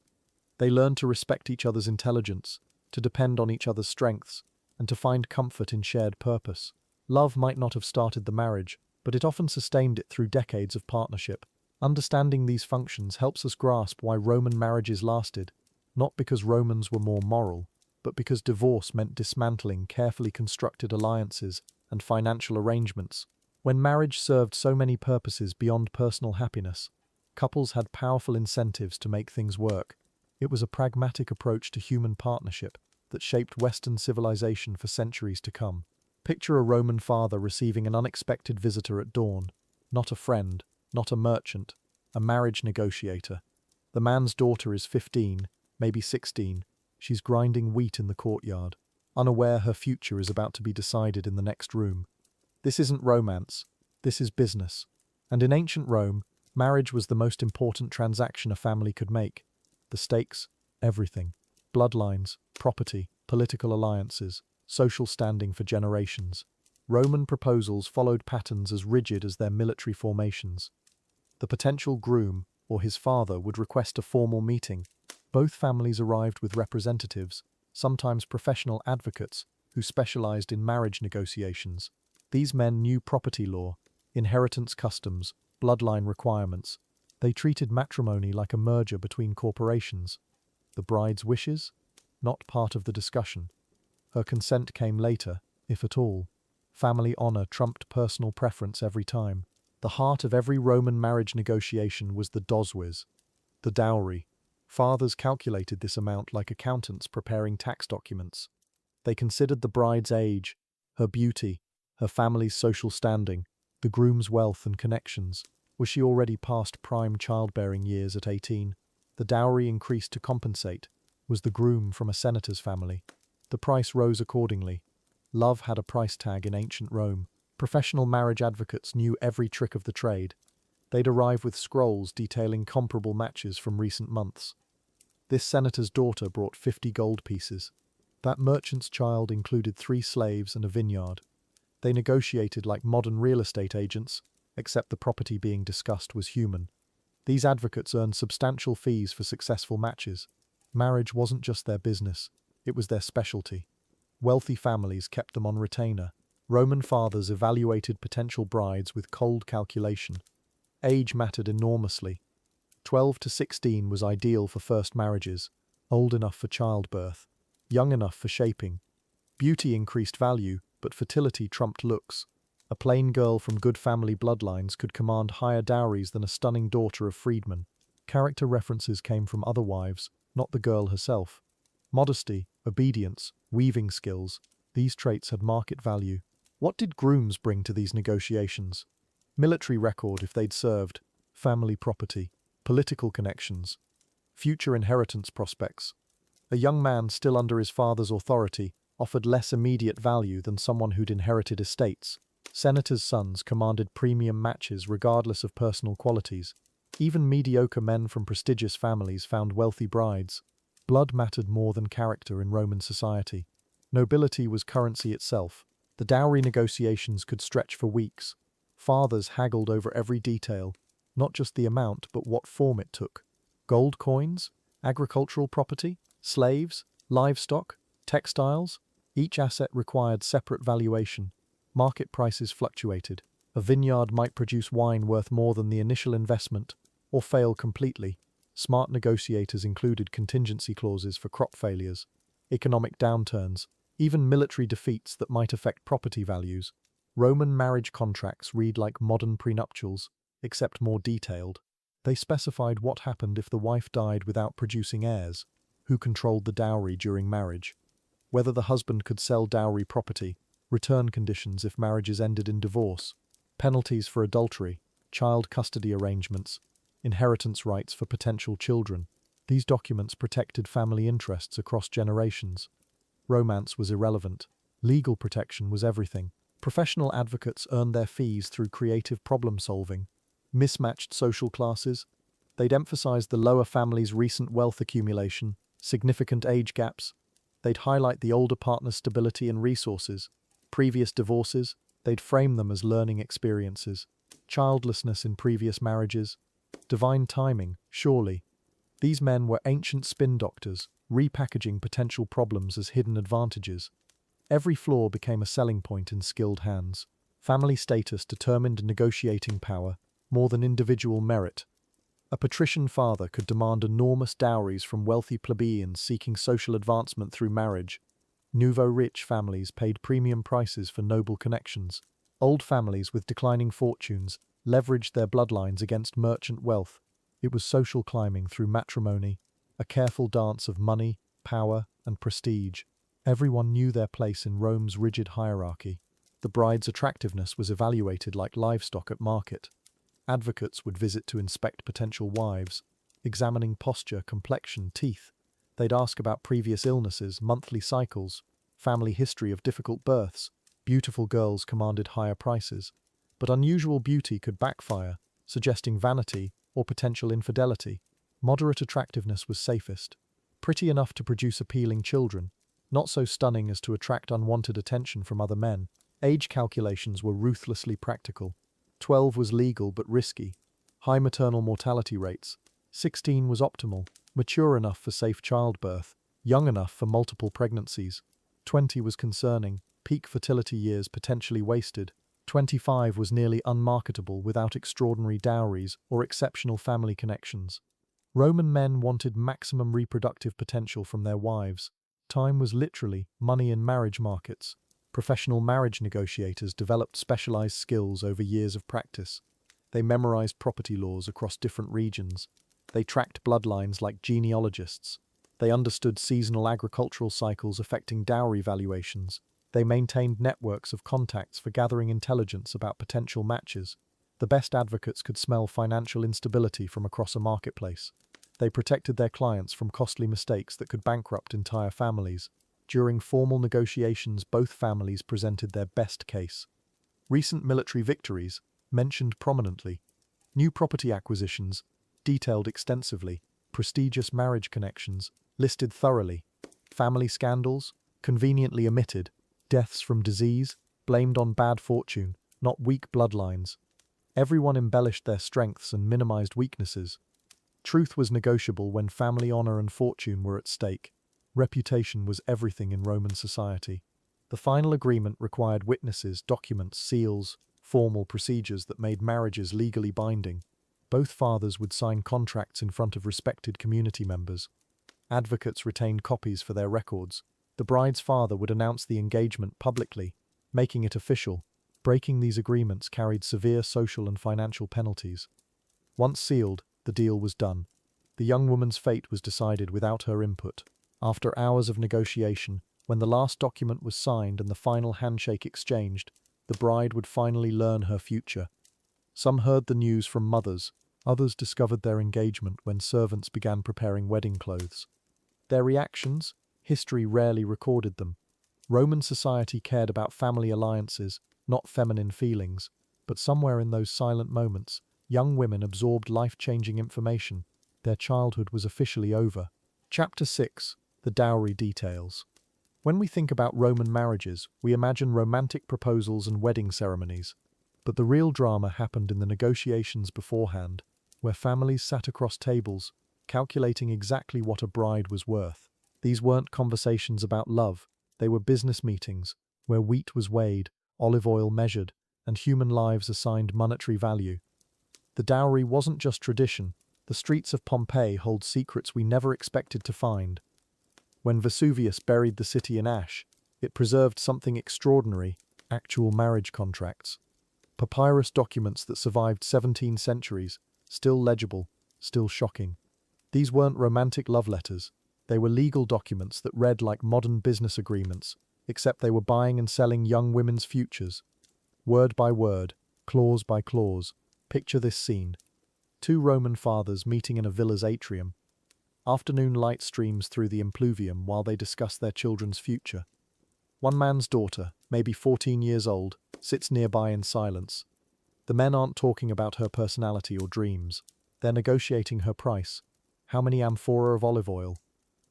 They learned to respect each other's intelligence, to depend on each other's strengths, and to find comfort in shared purpose. Love might not have started the marriage, but it often sustained it through decades of partnership. Understanding these functions helps us grasp why Roman marriages lasted, not because Romans were more moral, but because divorce meant dismantling carefully constructed alliances and financial arrangements. When marriage served so many purposes beyond personal happiness, couples had powerful incentives to make things work. It was a pragmatic approach to human partnership that shaped Western civilization for centuries to come. Picture a Roman father receiving an unexpected visitor at dawn. Not a friend, not a merchant, a marriage negotiator. The man's daughter is 15, maybe 16. She's grinding wheat in the courtyard, unaware her future is about to be decided in the next room. This isn't romance, this is business. And in ancient Rome, marriage was the most important transaction a family could make. The stakes, everything. Bloodlines, property, political alliances, social standing for generations. Roman proposals followed patterns as rigid as their military formations. The potential groom, or his father, would request a formal meeting. Both families arrived with representatives, sometimes professional advocates, who specialized in marriage negotiations. These men knew property law, inheritance customs, bloodline requirements. They treated matrimony like a merger between corporations. The bride's wishes? Not part of the discussion. Her consent came later, if at all. Family honor trumped personal preference every time. The heart of every Roman marriage negotiation was the dowries, the dowry. Fathers calculated this amount like accountants preparing tax documents. They considered the bride's age, her beauty, her family's social standing, the groom's wealth and connections. Was she already past prime childbearing years at 18? The dowry increased to compensate. was the groom from a senator's family. The price rose accordingly. Love had a price tag in ancient Rome. Professional marriage advocates knew every trick of the trade. They'd arrive with scrolls detailing comparable matches from recent months. This senator's daughter brought 50 gold pieces. That merchant's child included 3 slaves and a vineyard. They negotiated like modern real estate agents, except the property being discussed was human. These advocates earned substantial fees for successful matches. Marriage wasn't just their business, it was their specialty. Wealthy families kept them on retainer. Roman fathers evaluated potential brides with cold calculation. Age mattered enormously. 12 to 16 was ideal for first marriages, old enough for childbirth, young enough for shaping. Beauty increased value, but fertility trumped looks. A plain girl from good family bloodlines could command higher dowries than a stunning daughter of freedmen. Character references came from other wives, not the girl herself. Modesty, obedience, weaving skills, these traits had market value. What did grooms bring to these negotiations? Military record if they'd served, family property, political connections, future inheritance prospects. A young man still under his father's authority offered less immediate value than someone who'd inherited estates. Senators' sons commanded premium matches regardless of personal qualities. Even mediocre men from prestigious families found wealthy brides. Blood mattered more than character in Roman society. Nobility was currency itself. The dowry negotiations could stretch for weeks. Fathers haggled over every detail, not just the amount, but what form it took. Gold coins, agricultural property, slaves, livestock, textiles. Each asset required separate valuation. Market prices fluctuated. A vineyard might produce wine worth more than the initial investment, or fail completely. Smart negotiators included contingency clauses for crop failures, economic downturns, even military defeats that might affect property values. Roman marriage contracts read like modern prenuptials, except more detailed. They specified what happened if the wife died without producing heirs, who controlled the dowry during marriage, whether the husband could sell dowry property, return conditions if marriages ended in divorce, penalties for adultery, child custody arrangements, inheritance rights for potential children. These documents protected family interests across generations. Romance was irrelevant. Legal protection was everything. Professional advocates earned their fees through creative problem-solving. Mismatched social classes. They'd emphasize the lower family's recent wealth accumulation, significant age gaps. They'd highlight the older partner's stability and resources. Previous divorces, they'd frame them as learning experiences. Childlessness in previous marriages. Divine timing, surely. These men were ancient spin doctors, repackaging potential problems as hidden advantages. Every flaw became a selling point in skilled hands. Family status determined negotiating power more than individual merit. A patrician father could demand enormous dowries from wealthy plebeians seeking social advancement through marriage. Nouveau-rich families paid premium prices for noble connections. Old families with declining fortunes leveraged their bloodlines against merchant wealth. It was social climbing through matrimony, a careful dance of money, power, and prestige. Everyone knew their place in Rome's rigid hierarchy. The bride's attractiveness was evaluated like livestock at market. Advocates would visit to inspect potential wives, examining posture, complexion, teeth. They'd ask about previous illnesses, monthly cycles, family history of difficult births. Beautiful girls commanded higher prices, but unusual beauty could backfire, suggesting vanity or potential infidelity. Moderate attractiveness was safest. Pretty enough to produce appealing children, not so stunning as to attract unwanted attention from other men. Age calculations were ruthlessly practical. 12 was legal but risky. High maternal mortality rates. 16 was optimal, mature enough for safe childbirth, young enough for multiple pregnancies. 20 was concerning, peak fertility years potentially wasted. 25 was nearly unmarketable without extraordinary dowries or exceptional family connections. Roman men wanted maximum reproductive potential from their wives. Time was literally money in marriage markets. Professional marriage negotiators developed specialized skills over years of practice. They memorized property laws across different regions. They tracked bloodlines like genealogists. They understood seasonal agricultural cycles affecting dowry valuations. They maintained networks of contacts for gathering intelligence about potential matches. The best advocates could smell financial instability from across a marketplace. They protected their clients from costly mistakes that could bankrupt entire families. During formal negotiations, both families presented their best case. Recent military victories, mentioned prominently. New property acquisitions, detailed extensively. Prestigious marriage connections, listed thoroughly. Family scandals, conveniently omitted. Deaths from disease, blamed on bad fortune, not weak bloodlines. Everyone embellished their strengths and minimized weaknesses. Truth was negotiable when family honor and fortune were at stake. Reputation was everything in Roman society. The final agreement required witnesses, documents, seals, formal procedures that made marriages legally binding. Both fathers would sign contracts in front of respected community members. Advocates retained copies for their records. The bride's father would announce the engagement publicly, making it official. Breaking these agreements carried severe social and financial penalties. Once sealed, the deal was done. The young woman's fate was decided without her input. After hours of negotiation, when the last document was signed and the final handshake exchanged, the bride would finally learn her future. Some heard the news from mothers, others discovered their engagement when servants began preparing wedding clothes. Their reactions? History rarely recorded them. Roman society cared about family alliances, not feminine feelings, but somewhere in those silent moments, young women absorbed life-changing information. Their childhood was officially over. Chapter 6. The Dowry Details. When we think about Roman marriages, we imagine romantic proposals and wedding ceremonies. But the real drama happened in the negotiations beforehand, where families sat across tables, calculating exactly what a bride was worth. These weren't conversations about love, they were business meetings, where wheat was weighed, olive oil measured, and human lives assigned monetary value. The dowry wasn't just tradition. The streets of Pompeii hold secrets we never expected to find. When Vesuvius buried the city in ash, it preserved something extraordinary: actual marriage contracts. Papyrus documents that survived 17 centuries, still legible, still shocking. These weren't romantic love letters. They were legal documents that read like modern business agreements, except they were buying and selling young women's futures. Word by word, clause by clause. Picture this scene. Two Roman fathers meeting in a villa's atrium. Afternoon light streams through the impluvium while they discuss their children's future. One man's daughter, maybe 14 years old, sits nearby in silence. The men aren't talking about her personality or dreams. They're negotiating her price. How many amphora of olive oil?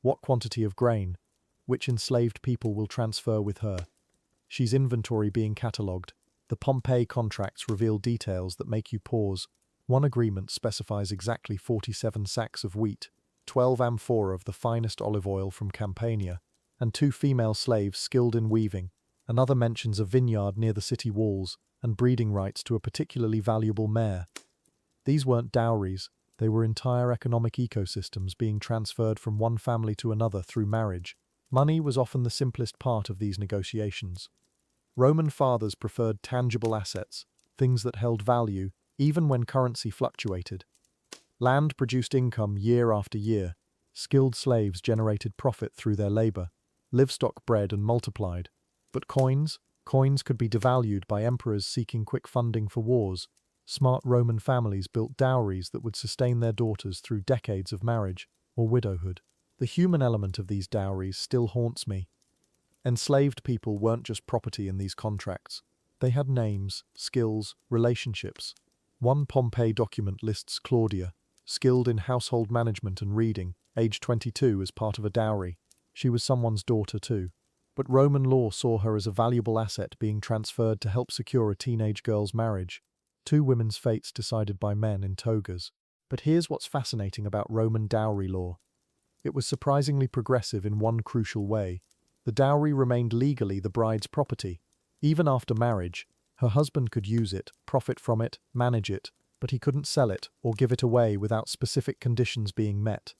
What quantity of grain? Which enslaved people will transfer with her? She's inventory being catalogued. The Pompeii contracts reveal details that make you pause. One agreement specifies exactly 47 sacks of wheat, 12 amphora of the finest olive oil from Campania, and 2 female slaves skilled in weaving. Another mentions a vineyard near the city walls and breeding rights to a particularly valuable mare. These weren't dowries, they were entire economic ecosystems being transferred from one family to another through marriage. Money was often the simplest part of these negotiations. Roman fathers preferred tangible assets, things that held value, even when currency fluctuated. Land produced income year after year. Skilled slaves generated profit through their labor. Livestock bred and multiplied. But coins? Coins could be devalued by emperors seeking quick funding for wars. Smart Roman families built dowries that would sustain their daughters through decades of marriage or widowhood. The human element of these dowries still haunts me. Enslaved people weren't just property in these contracts. They had names, skills, relationships. One Pompeii document lists Claudia, skilled in household management and reading, age 22, as part of a dowry. She was someone's daughter too. But Roman law saw her as a valuable asset being transferred to help secure a teenage girl's marriage. 2 women's fates decided by men in togas. But here's what's fascinating about Roman dowry law. It was surprisingly progressive in one crucial way. The dowry remained legally the bride's property. Even after marriage, her husband could use it, profit from it, manage it, but he couldn't sell it or give it away without specific conditions being met.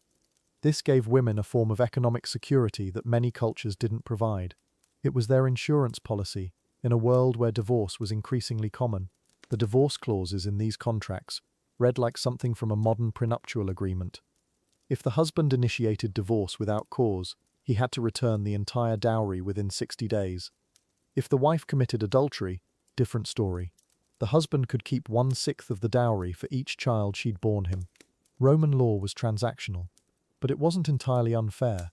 This gave women a form of economic security that many cultures didn't provide. It was their insurance policy, in a world where divorce was increasingly common. The divorce clauses in these contracts read like something from a modern prenuptial agreement. If the husband initiated divorce without cause, he had to return the entire dowry within 60 days. If the wife committed adultery, different story. The husband could keep 1/6 of the dowry for each child she'd borne him. Roman law was transactional, but it wasn't entirely unfair.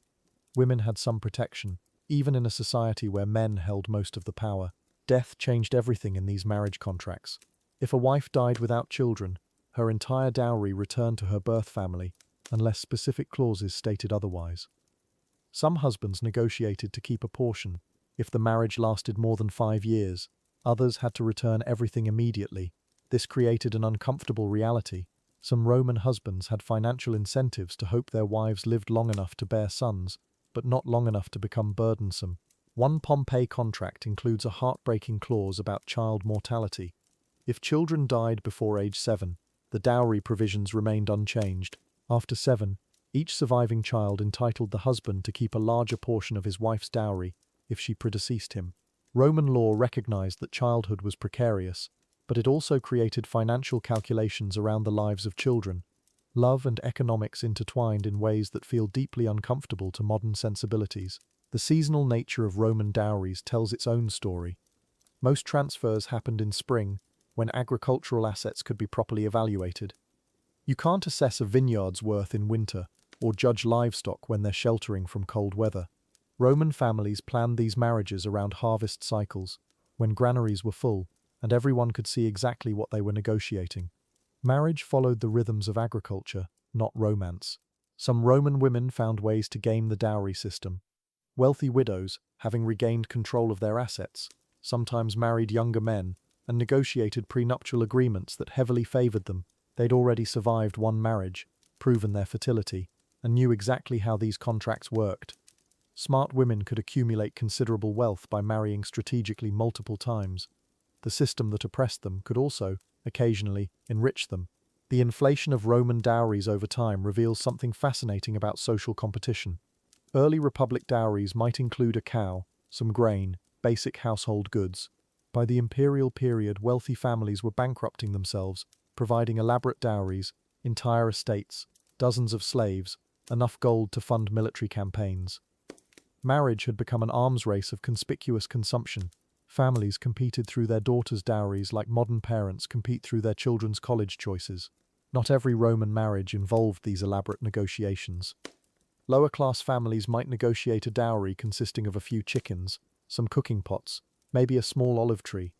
Women had some protection, even in a society where men held most of the power. Death changed everything in these marriage contracts. If a wife died without children, her entire dowry returned to her birth family, unless specific clauses stated otherwise. Some husbands negotiated to keep a portion. If the marriage lasted more than 5 years, others had to return everything immediately. This created an uncomfortable reality. Some Roman husbands had financial incentives to hope their wives lived long enough to bear sons, but not long enough to become burdensome. One Pompeii contract includes a heartbreaking clause about child mortality. If children died before age 7, the dowry provisions remained unchanged. After 7, each surviving child entitled the husband to keep a larger portion of his wife's dowry if she predeceased him. Roman law recognized that childhood was precarious, but it also created financial calculations around the lives of children. Love and economics intertwined in ways that feel deeply uncomfortable to modern sensibilities. The seasonal nature of Roman dowries tells its own story. Most transfers happened in spring, when agricultural assets could be properly evaluated. You can't assess a vineyard's worth in winter, or judge livestock when they're sheltering from cold weather. Roman families planned these marriages around harvest cycles, when granaries were full, and everyone could see exactly what they were negotiating. Marriage followed the rhythms of agriculture, not romance. Some Roman women found ways to game the dowry system. Wealthy widows, having regained control of their assets, sometimes married younger men and negotiated prenuptial agreements that heavily favored them. They'd already survived one marriage, proven their fertility, and knew exactly how these contracts worked. Smart women could accumulate considerable wealth by marrying strategically multiple times. The system that oppressed them could also, occasionally, enrich them. The inflation of Roman dowries over time reveals something fascinating about social competition. Early Republic dowries might include a cow, some grain, basic household goods. By the imperial period, wealthy families were bankrupting themselves, providing elaborate dowries, entire estates, dozens of slaves, enough gold to fund military campaigns. Marriage had become an arms race of conspicuous consumption. Families competed through their daughters' dowries like modern parents compete through their children's college choices. Not every Roman marriage involved these elaborate negotiations. Lower-class families might negotiate a dowry consisting of a few chickens, some cooking pots, maybe a small olive tree.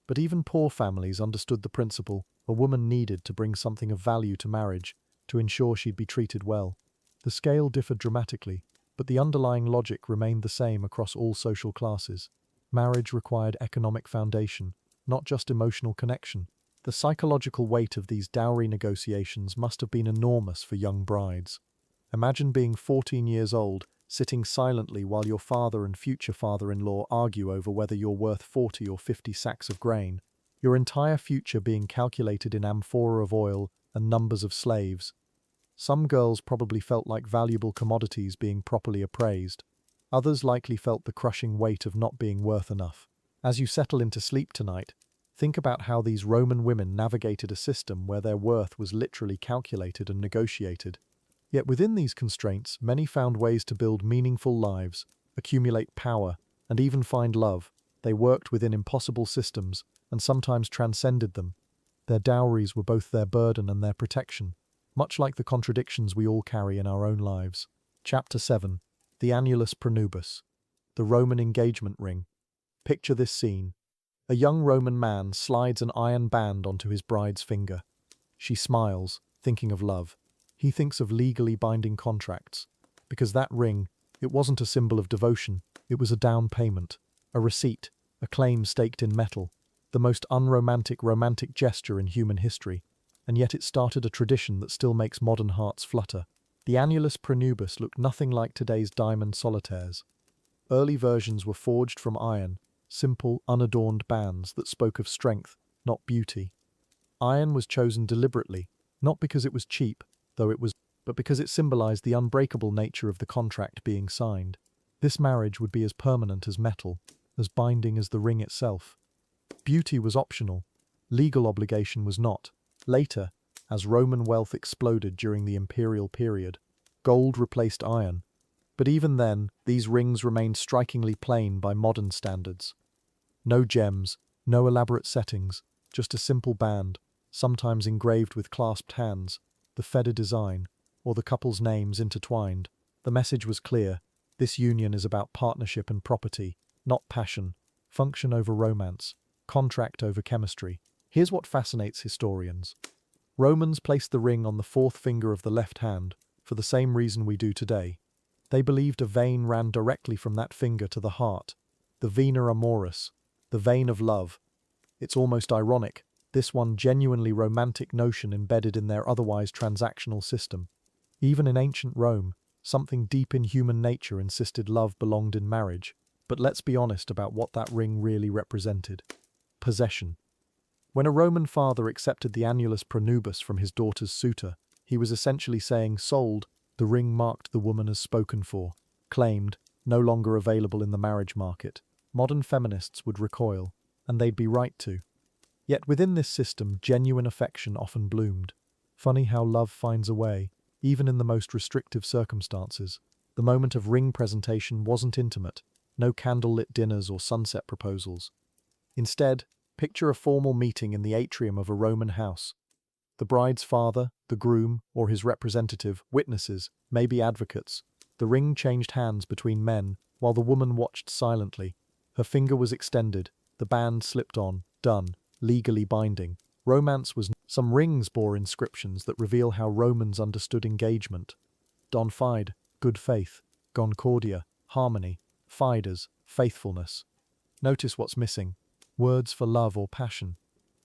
But even poor families understood the principle: a woman needed to bring something of value to marriage to ensure she'd be treated well. The scale differed dramatically, but the underlying logic remained the same across all social classes. Marriage required economic foundation, not just emotional connection. The psychological weight of these dowry negotiations must have been enormous for young brides. Imagine being 14 years old, sitting silently while your father and future father-in-law argue over whether you're worth 40 or 50 sacks of grain, your entire future being calculated in amphora of oil and numbers of slaves. Some girls probably felt like valuable commodities being properly appraised. Others likely felt the crushing weight of not being worth enough. As you settle into sleep tonight, think about how these Roman women navigated a system where their worth was literally calculated and negotiated. Yet within these constraints, many found ways to build meaningful lives, accumulate power, and even find love. They worked within impossible systems, and sometimes transcended them. Their dowries were both their burden and their protection, much like the contradictions we all carry in our own lives. Chapter 7. The Annulus Pronubis. The Roman engagement ring. Picture this scene. A young Roman man slides an iron band onto his bride's finger. She smiles, thinking of love. He thinks of legally binding contracts. Because that ring, it wasn't a symbol of devotion, it was a down payment, a receipt, a claim staked in metal, the most unromantic romantic gesture in human history. And yet it started a tradition that still makes modern hearts flutter. The Annulus Pronubis looked nothing like today's diamond solitaires. Early versions were forged from iron, simple, unadorned bands that spoke of strength, not beauty. Iron was chosen deliberately, not because it was cheap, but because it symbolized the unbreakable nature of the contract being signed. This marriage would be as permanent as metal, as binding as the ring itself. Beauty was optional. Legal obligation was not. Later, as Roman wealth exploded during the imperial period, gold replaced iron. But even then, these rings remained strikingly plain by modern standards. No gems, no elaborate settings, just a simple band, sometimes engraved with clasped hands. the feather design, or the couple's names intertwined. The message was clear. This union is about partnership and property, not passion, function over romance, contract over chemistry. Here's what fascinates historians. Romans placed the ring on the fourth finger of the left hand for the same reason we do today. They believed a vein ran directly from that finger to the heart, the vena amoris, the vein of love. It's almost ironic, this one genuinely romantic notion embedded in their otherwise transactional system. Even in ancient Rome, something deep in human nature insisted love belonged in marriage. But let's be honest about what that ring really represented. Possession. When a Roman father accepted the annulus pronubis from his daughter's suitor, he was essentially saying, sold. The ring marked the woman as spoken for, claimed, no longer available in the marriage market. Modern feminists would recoil, and they'd be right to. Yet within this system, genuine affection often bloomed. Funny how love finds a way, even in the most restrictive circumstances. The moment of ring presentation wasn't intimate, no candlelit dinners or sunset proposals. Instead, picture a formal meeting in the atrium of a Roman house. The bride's father, the groom, or his representative, witnesses, maybe advocates. The ring changed hands between men, while the woman watched silently. Her finger was extended, the band slipped on, done, legally binding. Romance was. Some rings bore inscriptions that reveal how Romans understood engagement. Don fide, good faith. Concordia, harmony. Fides, faithfulness. Notice what's missing. Words for love or passion.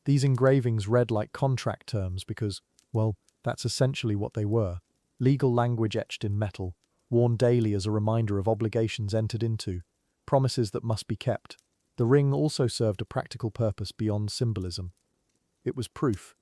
These engravings read like contract terms because, well, that's essentially what they were. Legal language etched in metal, worn daily as a reminder of obligations entered into, promises that must be kept. The ring also served a practical purpose beyond symbolism. It was proof.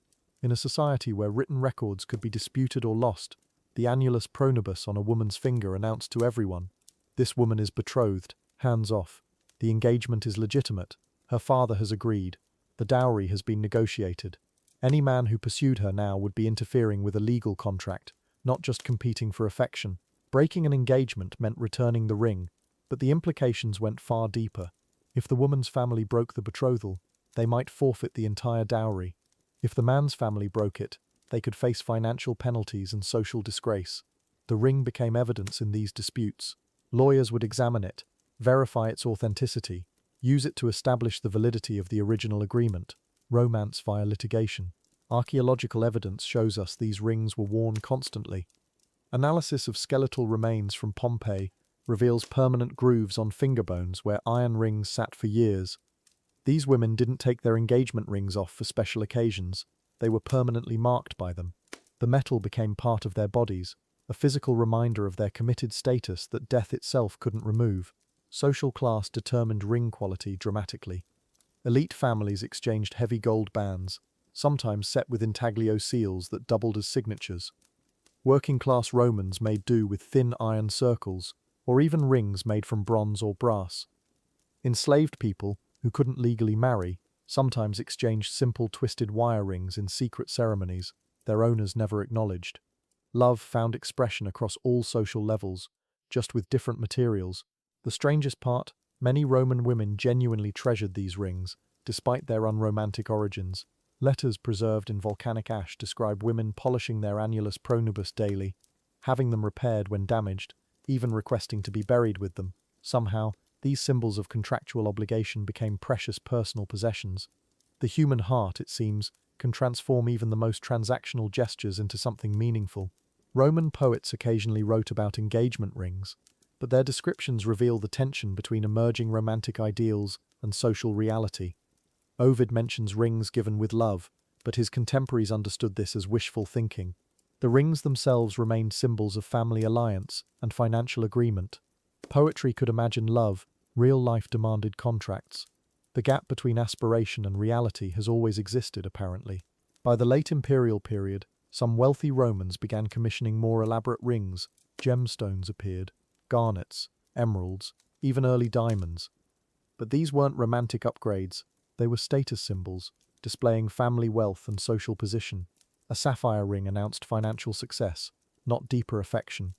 In a society where written records could be disputed or lost, the annulus pronubis on a woman's finger announced to everyone, this woman is betrothed, hands off. The engagement is legitimate. Her father has agreed. The dowry has been negotiated. Any man who pursued her now would be interfering with a legal contract, not just competing for affection. Breaking an engagement meant returning the ring, but the implications went far deeper. If the woman's family broke the betrothal, they might forfeit the entire dowry. If the man's family broke it, they could face financial penalties and social disgrace. The ring became evidence in these disputes. Lawyers would examine it, verify its authenticity, use it to establish the validity of the original agreement. Romance via litigation. Archaeological evidence shows us these rings were worn constantly. Analysis of skeletal remains from Pompeii reveals permanent grooves on finger bones where iron rings sat for years. These women didn't take their engagement rings off for special occasions. They were permanently marked by them. The metal became part of their bodies, a physical reminder of their committed status that death itself couldn't remove. Social class determined ring quality dramatically. Elite families exchanged heavy gold bands, sometimes set with intaglio seals that doubled as signatures. Working-class Romans made do with thin iron circles, or even rings made from bronze or brass. Enslaved people, who couldn't legally marry, sometimes exchanged simple twisted wire rings in secret ceremonies their owners never acknowledged. Love found expression across all social levels, just with different materials. The strangest part, many Roman women genuinely treasured these rings, despite their unromantic origins. Letters preserved in volcanic ash describe women polishing their annulus pronubis daily, having them repaired when damaged, even requesting to be buried with them. Somehow, these symbols of contractual obligation became precious personal possessions. The human heart, it seems, can transform even the most transactional gestures into something meaningful. Roman poets occasionally wrote about engagement rings, but their descriptions reveal the tension between emerging romantic ideals and social reality. Ovid mentions rings given with love, but his contemporaries understood this as wishful thinking. The rings themselves remained symbols of family alliance and financial agreement. Poetry could imagine love, real life demanded contracts. The gap between aspiration and reality has always existed, apparently. By the late imperial period, some wealthy Romans began commissioning more elaborate rings. Gemstones appeared, garnets, emeralds, even early diamonds. But these weren't romantic upgrades, they were status symbols, displaying family wealth and social position. A sapphire ring announced financial success, not deeper affection.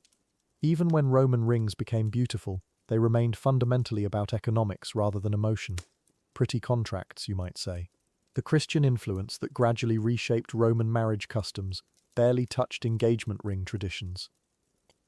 Even when Roman rings became beautiful, they remained fundamentally about economics rather than emotion. Pretty contracts, you might say. The Christian influence that gradually reshaped Roman marriage customs barely touched engagement ring traditions.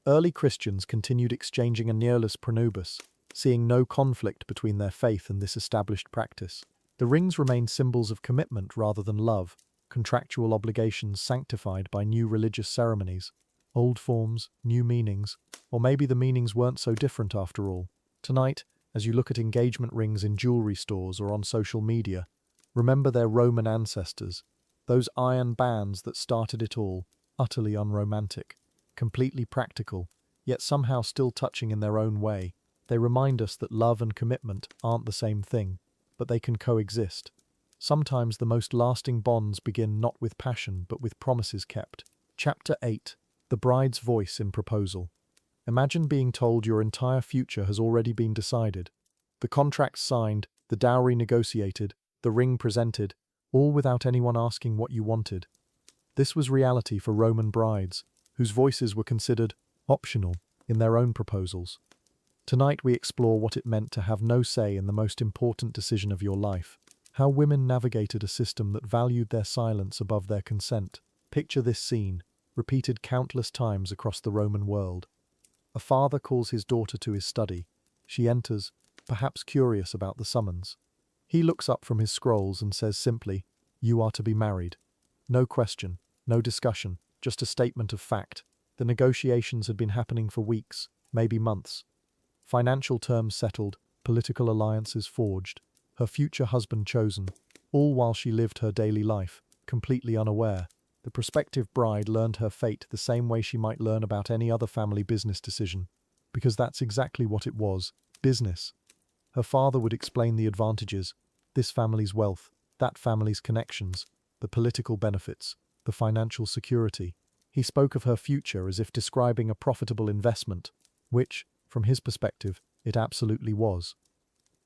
Early Christians continued exchanging annulus pronubis, seeing no conflict between their faith and this established practice. The rings remained symbols of commitment rather than love, contractual obligations sanctified by new religious ceremonies. Old forms, new meanings, or maybe the meanings weren't so different after all. Tonight, as you look at engagement rings in jewelry stores or on social media, remember their Roman ancestors, those iron bands that started it all, utterly unromantic, completely practical, yet somehow still touching in their own way. They remind us that love and commitment aren't the same thing, but they can coexist. Sometimes the most lasting bonds begin not with passion but with promises kept. Chapter 8. The Bride's Voice in Proposal. Imagine being told your entire future has already been decided. The contracts signed, the dowry negotiated, the ring presented, all without anyone asking what you wanted. This was reality for Roman brides, whose voices were considered optional in their own proposals. Tonight we explore what it meant to have no say in the most important decision of your life, how women navigated a system that valued their silence above their consent. Picture this scene, repeated countless times across the Roman world. A father calls his daughter to his study. She enters, perhaps curious about the summons. He looks up from his scrolls and says simply, "You are to be married." No question, no discussion, just a statement of fact. The negotiations had been happening for weeks, maybe months. Financial terms settled, political alliances forged, her future husband chosen, all while she lived her daily life, completely unaware. The prospective bride learned her fate the same way she might learn about any other family business decision, because that's exactly what it was, business. Her father would explain the advantages, this family's wealth, that family's connections, the political benefits, the financial security. He spoke of her future as if describing a profitable investment, which, from his perspective, it absolutely was.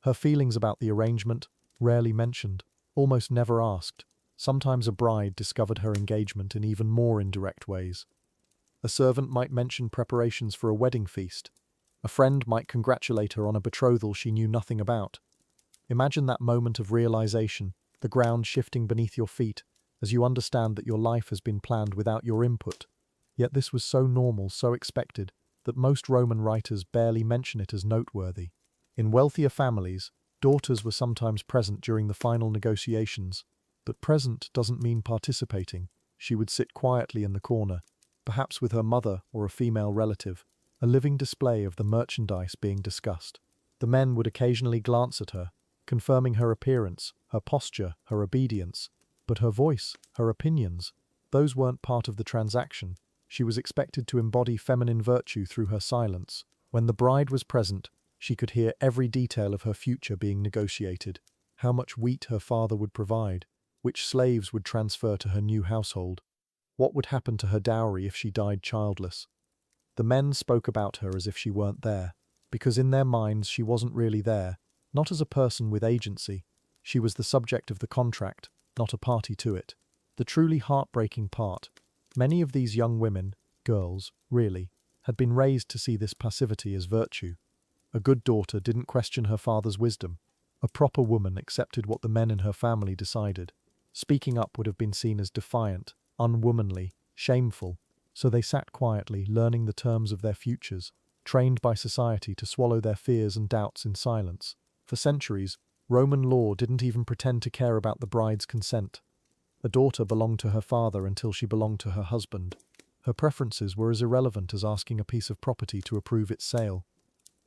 Her feelings about the arrangement, rarely mentioned, almost never asked. Sometimes a bride discovered her engagement in even more indirect ways. A servant might mention preparations for a wedding feast. A friend might congratulate her on a betrothal she knew nothing about. Imagine that moment of realization, the ground shifting beneath your feet, as you understand that your life has been planned without your input. Yet this was so normal, so expected, that most Roman writers barely mention it as noteworthy. In wealthier families, daughters were sometimes present during the final negotiations, but present doesn't mean participating. She would sit quietly in the corner, perhaps with her mother or a female relative, a living display of the merchandise being discussed. The men would occasionally glance at her, confirming her appearance, her posture, her obedience, but her voice, her opinions, those weren't part of the transaction. She was expected to embody feminine virtue through her silence. When the bride was present, she could hear every detail of her future being negotiated, how much wheat her father would provide, which slaves would transfer to her new household, what would happen to her dowry if she died childless. The men spoke about her as if she weren't there, because in their minds she wasn't really there, not as a person with agency. She was the subject of the contract, not a party to it. The truly heartbreaking part, many of these young women, girls, really, had been raised to see this passivity as virtue. A good daughter didn't question her father's wisdom. A proper woman accepted what the men in her family decided. Speaking up would have been seen as defiant, unwomanly, shameful, so they sat quietly, learning the terms of their futures, trained by society to swallow their fears and doubts in silence. For centuries, Roman law didn't even pretend to care about the bride's consent. A daughter belonged to her father until she belonged to her husband. Her preferences were as irrelevant as asking a piece of property to approve its sale.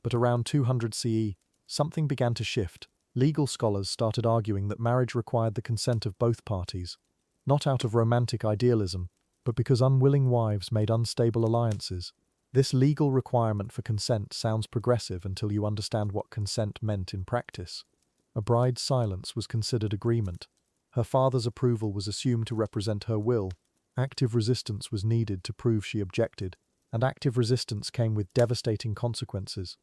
But around 200 CE, something began to shift. Legal scholars started arguing that marriage required the consent of both parties, not out of romantic idealism, but because unwilling wives made unstable alliances. This legal requirement for consent sounds progressive until you understand what consent meant in practice. A bride's silence was considered agreement. Her father's approval was assumed to represent her will. Active resistance was needed to prove she objected, and active resistance came with devastating consequences.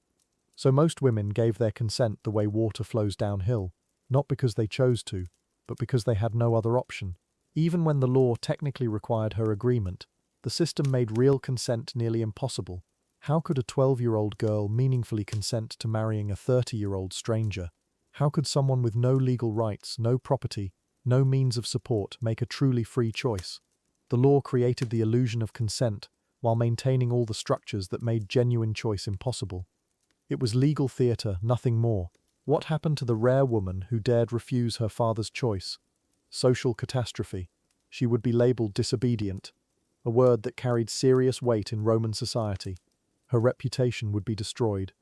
So most women gave their consent the way water flows downhill, not because they chose to, but because they had no other option. Even when the law technically required her agreement, the system made real consent nearly impossible. How could a 12-year-old girl meaningfully consent to marrying a 30-year-old stranger? How could someone with no legal rights, no property, no means of support make a truly free choice? The law created the illusion of consent while maintaining all the structures that made genuine choice impossible. It was legal theatre, nothing more. What happened to the rare woman who dared refuse her father's choice? Social catastrophe. She would be labelled disobedient, a word that carried serious weight in Roman society. Her reputation would be destroyed.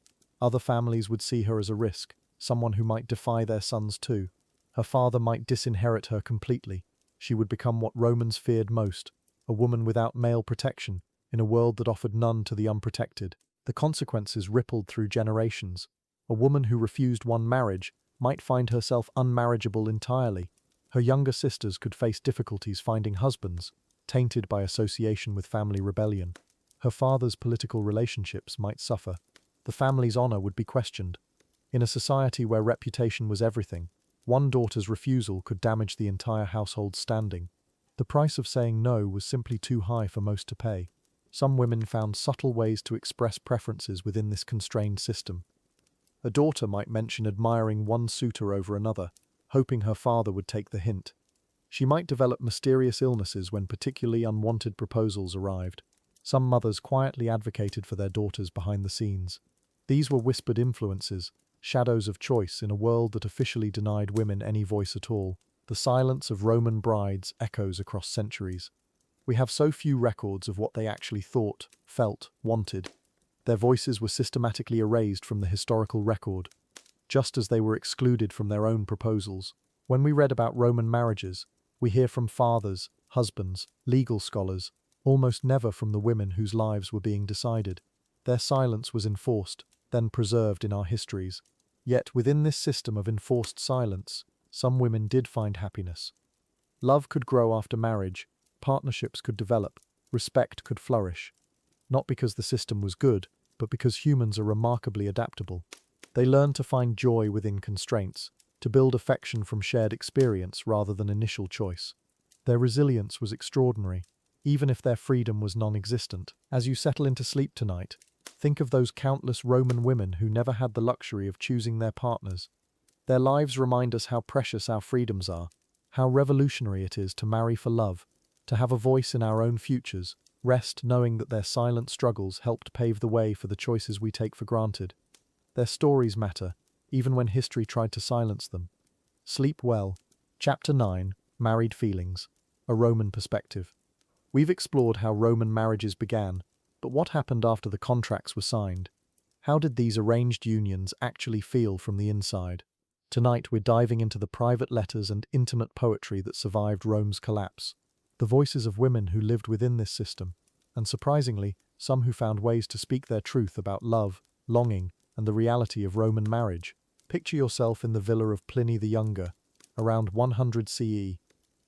Other families would see her as a risk, someone who might defy their sons too. Her father might disinherit her completely. She would become what Romans feared most, a woman without male protection, in a world that offered none to the unprotected. The consequences rippled through generations. A woman who refused one marriage might find herself unmarriageable entirely. Her younger sisters could face difficulties finding husbands, tainted by association with family rebellion. Her father's political relationships might suffer. The family's honor would be questioned. In a society where reputation was everything, one daughter's refusal could damage the entire household's standing. The price of saying no was simply too high for most to pay. Some women found subtle ways to express preferences within this constrained system. A daughter might mention admiring one suitor over another, hoping her father would take the hint. She might develop mysterious illnesses when particularly unwanted proposals arrived. Some mothers quietly advocated for their daughters behind the scenes. These were whispered influences, shadows of choice in a world that officially denied women any voice at all. The silence of Roman brides echoes across centuries. We have so few records of what they actually thought, felt, wanted. Their voices were systematically erased from the historical record, just as they were excluded from their own proposals. When we read about Roman marriages, we hear from fathers, husbands, legal scholars, almost never from the women whose lives were being decided. Their silence was enforced, then preserved in our histories. Yet within this system of enforced silence, some women did find happiness. Love could grow after marriage, partnerships could develop, respect could flourish. Not because the system was good, but because humans are remarkably adaptable. They learned to find joy within constraints, to build affection from shared experience rather than initial choice. Their resilience was extraordinary, even if their freedom was non-existent. As you settle into sleep tonight, think of those countless Roman women who never had the luxury of choosing their partners. Their lives remind us how precious our freedoms are, how revolutionary it is to marry for love, to have a voice in our own futures. Rest knowing that their silent struggles helped pave the way for the choices we take for granted. Their stories matter, even when history tried to silence them. Sleep well. Chapter 9, Married Feelings, a Roman Perspective. We've explored how Roman marriages began, but what happened after the contracts were signed? How did these arranged unions actually feel from the inside? Tonight we're diving into the private letters and intimate poetry that survived Rome's collapse. The voices of women who lived within this system, and surprisingly, some who found ways to speak their truth about love, longing, and the reality of Roman marriage. Picture yourself in the villa of Pliny the Younger, around 100 CE.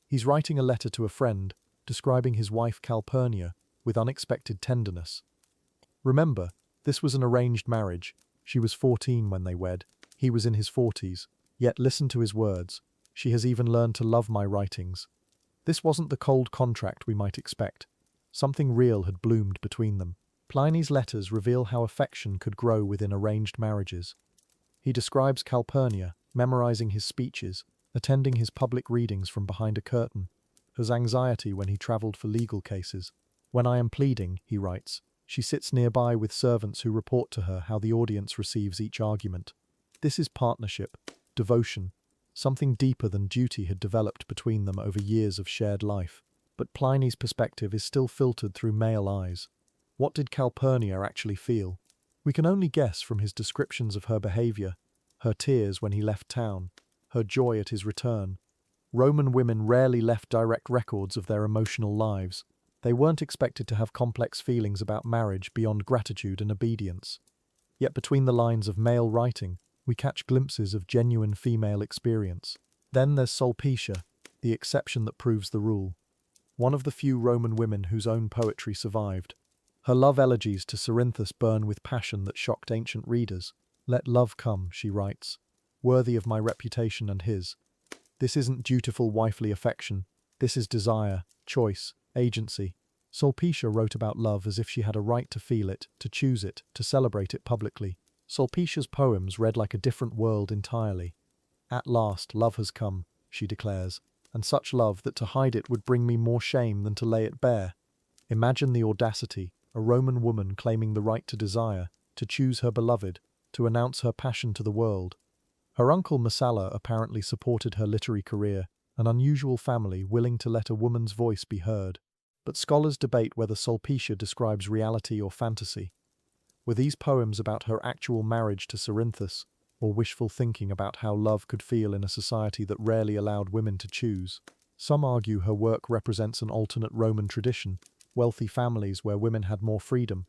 He's writing a letter to a friend, describing his wife Calpurnia with unexpected tenderness. Remember, this was an arranged marriage. She was 14 when they wed. He was in his 40s. Yet listen to his words. She has even learned to love my writings. This wasn't the cold contract we might expect. Something real had bloomed between them. Pliny's letters reveal how affection could grow within arranged marriages. He describes Calpurnia, memorizing his speeches, attending his public readings from behind a curtain, his anxiety when he travelled for legal cases. When I am pleading, he writes, she sits nearby with servants who report to her how the audience receives each argument. This is partnership, devotion. Something deeper than duty had developed between them over years of shared life. But Pliny's perspective is still filtered through male eyes. What did Calpurnia actually feel? We can only guess from his descriptions of her behavior, her tears when he left town, her joy at his return. Roman women rarely left direct records of their emotional lives. They weren't expected to have complex feelings about marriage beyond gratitude and obedience. Yet between the lines of male writing, we catch glimpses of genuine female experience. Then there's Sulpicia, the exception that proves the rule. One of the few Roman women whose own poetry survived. Her love elegies to Cerinthus burn with passion that shocked ancient readers. Let love come, she writes, worthy of my reputation and his. This isn't dutiful wifely affection. This is desire, choice, agency. Sulpicia wrote about love as if she had a right to feel it, to choose it, to celebrate it publicly. Sulpicia's poems read like a different world entirely. At last, love has come, she declares, and such love that to hide it would bring me more shame than to lay it bare. Imagine the audacity, a Roman woman claiming the right to desire, to choose her beloved, to announce her passion to the world. Her uncle Messala apparently supported her literary career, an unusual family willing to let a woman's voice be heard. But scholars debate whether Sulpicia describes reality or fantasy. Were these poems about her actual marriage to Cerinthus, or wishful thinking about how love could feel in a society that rarely allowed women to choose? Some argue her work represents an alternate Roman tradition, wealthy families where women had more freedom.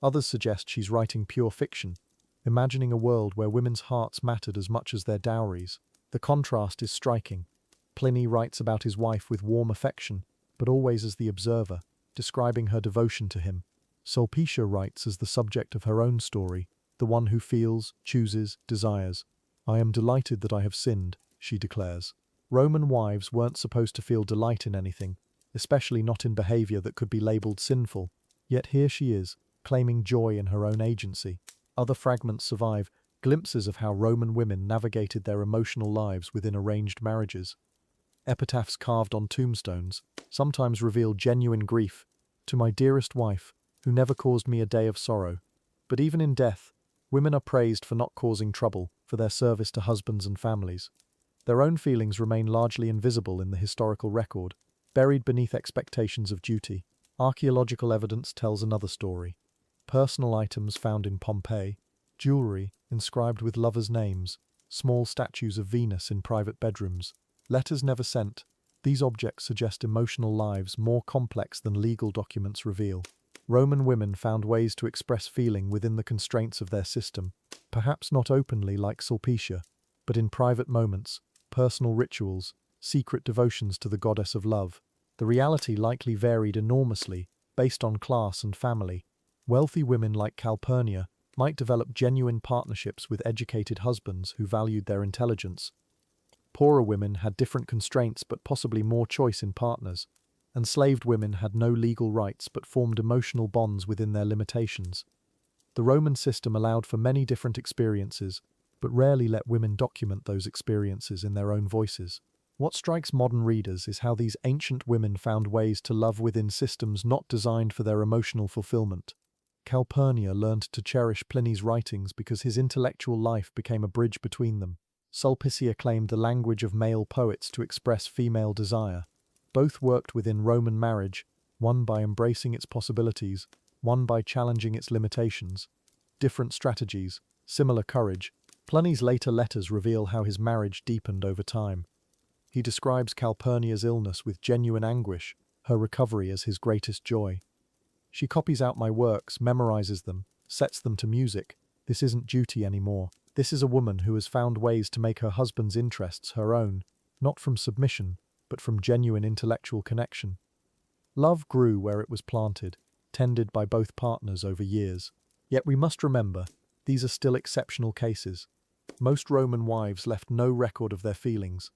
Others suggest she's writing pure fiction, imagining a world where women's hearts mattered as much as their dowries. The contrast is striking. Pliny writes about his wife with warm affection, but always as the observer, describing her devotion to him. Sulpicia writes as the subject of her own story, the one who feels, chooses, desires. "I am delighted that I have sinned," she declares. Roman wives weren't supposed to feel delight in anything, especially not in behavior that could be labeled sinful. Yet here she is, claiming joy in her own agency. Other fragments survive, glimpses of how Roman women navigated their emotional lives within arranged marriages. Epitaphs carved on tombstones sometimes reveal genuine grief. "To my dearest wife, who never caused me a day of sorrow." But even in death, women are praised for not causing trouble, for their service to husbands and families. Their own feelings remain largely invisible in the historical record, buried beneath expectations of duty. Archaeological evidence tells another story. Personal items found in Pompeii, jewelry inscribed with lovers' names, small statues of Venus in private bedrooms, letters never sent. These objects suggest emotional lives more complex than legal documents reveal. Roman women found ways to express feeling within the constraints of their system, perhaps not openly like Sulpicia, but in private moments, personal rituals, secret devotions to the goddess of love. The reality likely varied enormously, based on class and family. Wealthy women like Calpurnia might develop genuine partnerships with educated husbands who valued their intelligence. Poorer women had different constraints but possibly more choice in partners. Enslaved women had no legal rights but formed emotional bonds within their limitations. The Roman system allowed for many different experiences, but rarely let women document those experiences in their own voices. What strikes modern readers is how these ancient women found ways to love within systems not designed for their emotional fulfillment. Calpurnia learned to cherish Pliny's writings because his intellectual life became a bridge between them. Sulpicia claimed the language of male poets to express female desire. Both worked within Roman marriage, one by embracing its possibilities, one by challenging its limitations. Different strategies, similar courage. Pliny's later letters reveal how his marriage deepened over time. He describes Calpurnia's illness with genuine anguish, her recovery as his greatest joy. "She copies out my works, memorizes them, sets them to music. This isn't duty anymore. This is a woman who has found ways to make her husband's interests her own, not from submission, but from genuine intellectual connection." Love grew where it was planted, tended by both partners over years. Yet we must remember, these are still exceptional cases. Most Roman wives left no record of their feelings.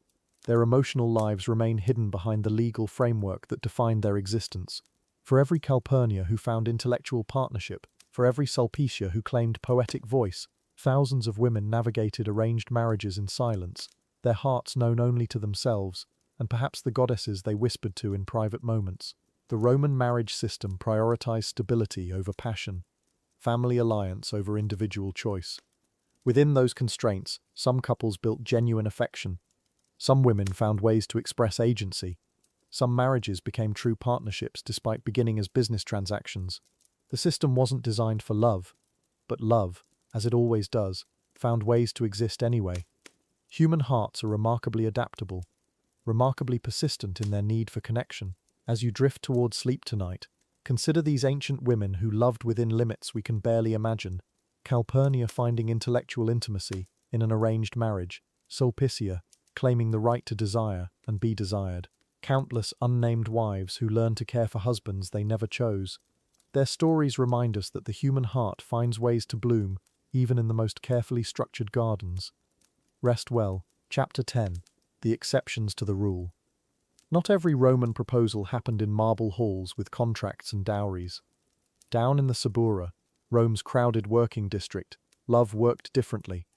Their emotional lives remain hidden behind the legal framework that defined their existence. For every Calpurnia who found intellectual partnership, for every Sulpicia who claimed poetic voice, thousands of women navigated arranged marriages in silence, their hearts known only to themselves, and perhaps the goddesses they whispered to in private moments. The Roman marriage system prioritized stability over passion, family alliance over individual choice. Within those constraints, some couples built genuine affection. Some women found ways to express agency. Some marriages became true partnerships despite beginning as business transactions. The system wasn't designed for love, but love, as it always does, found ways to exist anyway. Human hearts are remarkably adaptable, remarkably persistent in their need for connection. As you drift towards sleep tonight, consider these ancient women who loved within limits we can barely imagine. Calpurnia finding intellectual intimacy in an arranged marriage, Sulpicia claiming the right to desire and be desired, countless unnamed wives who learned to care for husbands they never chose. Their stories remind us that the human heart finds ways to bloom even in the most carefully structured gardens. Rest well. Chapter 10. The exceptions to the rule. Not every Roman proposal happened in marble halls with contracts and dowries. Down in the Suburra, Rome's crowded working district, love worked differently.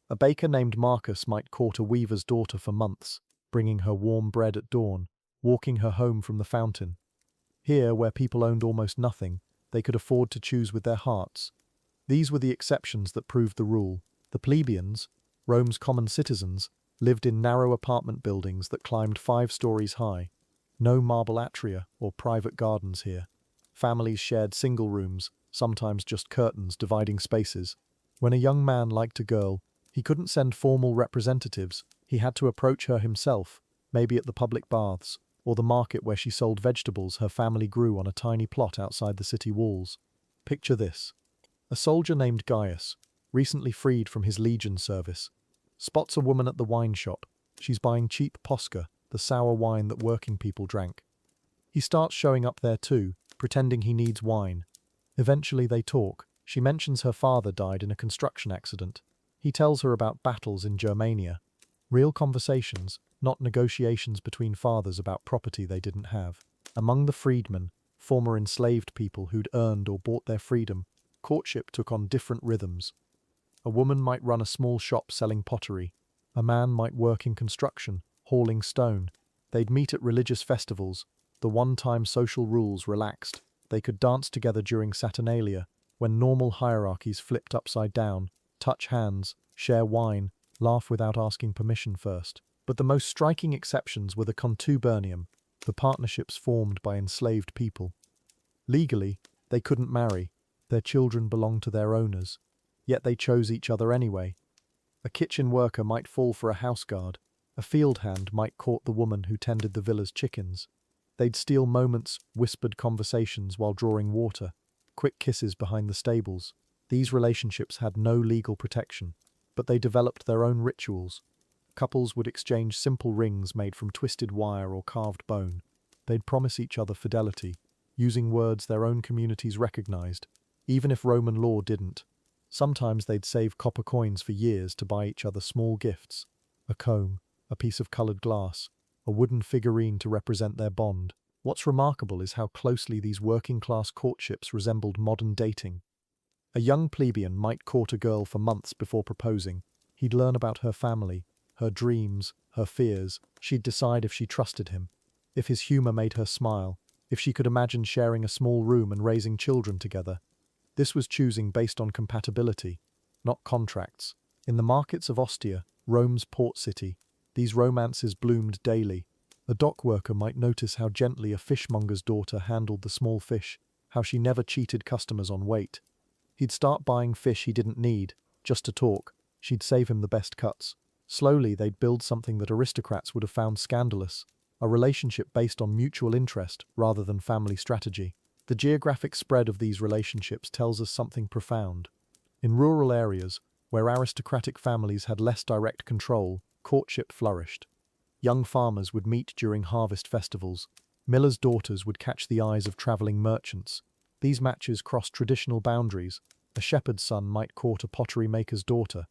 A baker named Marcus might court a weaver's daughter for months, bringing her warm bread at dawn, walking her home from the fountain. Here, where people owned almost nothing, they could afford to choose with their hearts. These were the exceptions that proved the rule. The plebeians, Rome's common citizens, lived in narrow apartment buildings that climbed 5 stories high. No marble atria or private gardens here. Families shared single rooms, sometimes just curtains dividing spaces. When a young man liked a girl, he couldn't send formal representatives. He had to approach her himself, maybe at the public baths, or the market where she sold vegetables her family grew on a tiny plot outside the city walls. Picture this. A soldier named Gaius, recently freed from his legion service, spots a woman at the wine shop. She's buying cheap Posca, the sour wine that working people drank. He starts showing up there too, pretending he needs wine. Eventually they talk. She mentions her father died in a construction accident. He tells her about battles in Germania. Real conversations, not negotiations between fathers about property they didn't have. Among the freedmen, former enslaved people who'd earned or bought their freedom, courtship took on different rhythms. A woman might run a small shop selling pottery. A man might work in construction, hauling stone. They'd meet at religious festivals. The one-time social rules relaxed. They could dance together during Saturnalia, when normal hierarchies flipped upside down, touch hands, share wine, laugh without asking permission first. But the most striking exceptions were the contubernium, the partnerships formed by enslaved people. Legally, they couldn't marry. Their children belonged to their owners. Yet they chose each other anyway. A kitchen worker might fall for a house guard. A field hand might court the woman who tended the villa's chickens. They'd steal moments, whispered conversations while drawing water, quick kisses behind the stables. These relationships had no legal protection, but they developed their own rituals. Couples would exchange simple rings made from twisted wire or carved bone. They'd promise each other fidelity, using words their own communities recognized, even if Roman law didn't. Sometimes they'd save copper coins for years to buy each other small gifts: a comb, a piece of colored glass, a wooden figurine to represent their bond. What's remarkable is how closely these working-class courtships resembled modern dating. A young plebeian might court a girl for months before proposing. He'd learn about her family, her dreams, her fears. She'd decide if she trusted him, if his humor made her smile, if she could imagine sharing a small room and raising children together. This was choosing based on compatibility, not contracts. In the markets of Ostia, Rome's port city, these romances bloomed daily. A dock worker might notice how gently a fishmonger's daughter handled the small fish, how she never cheated customers on weight. He'd start buying fish he didn't need, just to talk. She'd save him the best cuts. Slowly, they'd build something that aristocrats would have found scandalous, a relationship based on mutual interest rather than family strategy. The geographic spread of these relationships tells us something profound. In rural areas, where aristocratic families had less direct control, courtship flourished. Young farmers would meet during harvest festivals. Millers' daughters would catch the eyes of traveling merchants. These matches crossed traditional boundaries. A shepherd's son might court a pottery maker's daughter.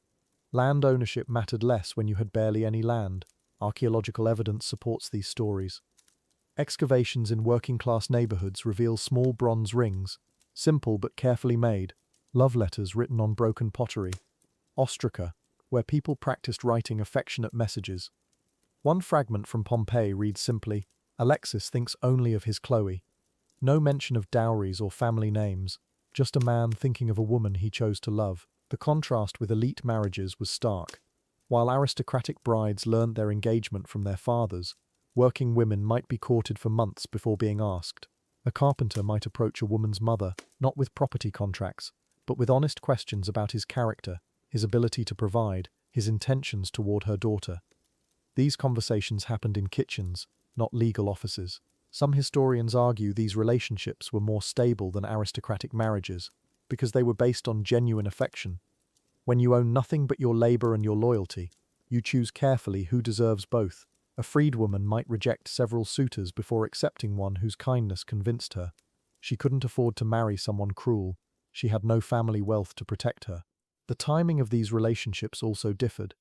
Land ownership mattered less when you had barely any land. Archaeological evidence supports these stories. Excavations in working-class neighborhoods reveal small bronze rings, simple but carefully made, love letters written on broken pottery. Ostraca, where people practiced writing affectionate messages. One fragment from Pompeii reads simply, "Alexis thinks only of his Chloe." No mention of dowries or family names, just a man thinking of a woman he chose to love. The contrast with elite marriages was stark. While aristocratic brides learned their engagement from their fathers, working women might be courted for months before being asked. A carpenter might approach a woman's mother, not with property contracts, but with honest questions about his character, his ability to provide, his intentions toward her daughter. These conversations happened in kitchens, not legal offices. Some historians argue these relationships were more stable than aristocratic marriages, because they were based on genuine affection. When you own nothing but your labor and your loyalty, you choose carefully who deserves both. A freedwoman might reject several suitors before accepting one whose kindness convinced her. She couldn't afford to marry someone cruel. She had no family wealth to protect her. The timing of these relationships also differed.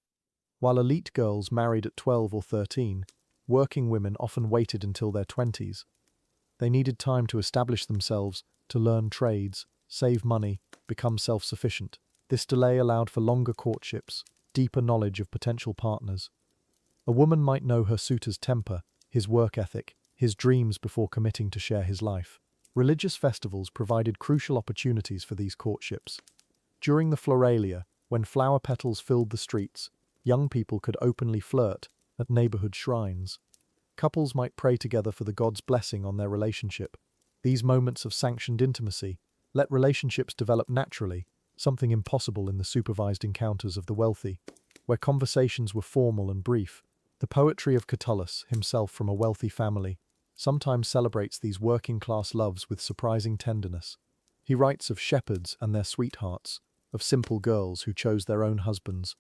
While elite girls married at 12 or 13, working women often waited until their 20s. They needed time to establish themselves, to learn trades, save money, become self-sufficient. This delay allowed for longer courtships, deeper knowledge of potential partners. A woman might know her suitor's temper, his work ethic, his dreams before committing to share his life. Religious festivals provided crucial opportunities for these courtships. During the Floralia, when flower petals filled the streets, young people could openly flirt at neighborhood shrines. Couples might pray together for the god's blessing on their relationship. These moments of sanctioned intimacy let relationships develop naturally, something impossible in the supervised encounters of the wealthy, where conversations were formal and brief. The poetry of Catullus, himself from a wealthy family, sometimes celebrates these working-class loves with surprising tenderness. He writes of shepherds and their sweethearts, of simple girls who chose their own husbands.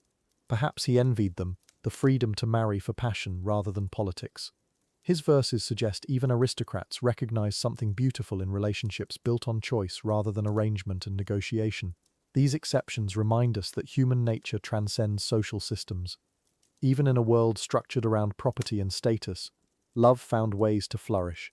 Perhaps he envied them, the freedom to marry for passion rather than politics. His verses suggest even aristocrats recognize something beautiful in relationships built on choice rather than arrangement and negotiation. These exceptions remind us that human nature transcends social systems. Even in a world structured around property and status, love found ways to flourish.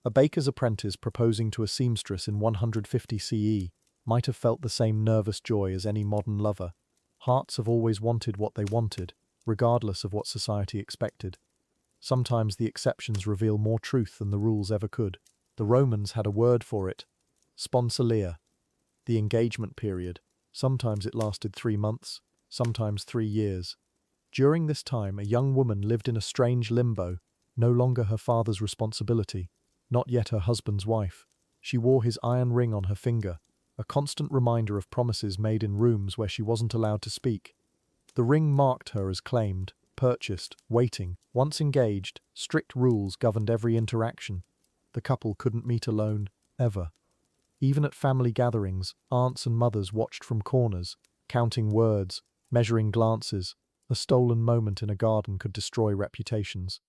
A baker's apprentice proposing to a seamstress in 150 CE might have felt the same nervous joy as any modern lover. Hearts have always wanted what they wanted, regardless of what society expected. Sometimes the exceptions reveal more truth than the rules ever could. The Romans had a word for it: sponsalia, the engagement period. Sometimes it lasted 3 months, sometimes 3 years. During this time, a young woman lived in a strange limbo, no longer her father's responsibility, not yet her husband's wife. She wore his iron ring on her finger, a constant reminder of promises made in rooms where she wasn't allowed to speak. The ring marked her as claimed, purchased, waiting. Once engaged, strict rules governed every interaction. The couple couldn't meet alone, ever. Even at family gatherings, aunts and mothers watched from corners, counting words, measuring glances. A stolen moment in a garden could destroy reputations.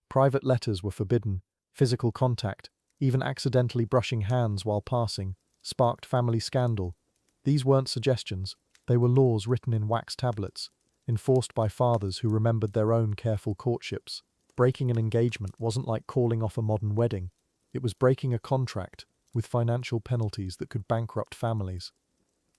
Private letters were forbidden. Physical contact, even accidentally brushing hands while passing, sparked family scandal. These weren't suggestions, they were laws written in wax tablets, enforced by fathers who remembered their own careful courtships. Breaking an engagement wasn't like calling off a modern wedding. It was breaking a contract, with financial penalties that could bankrupt families.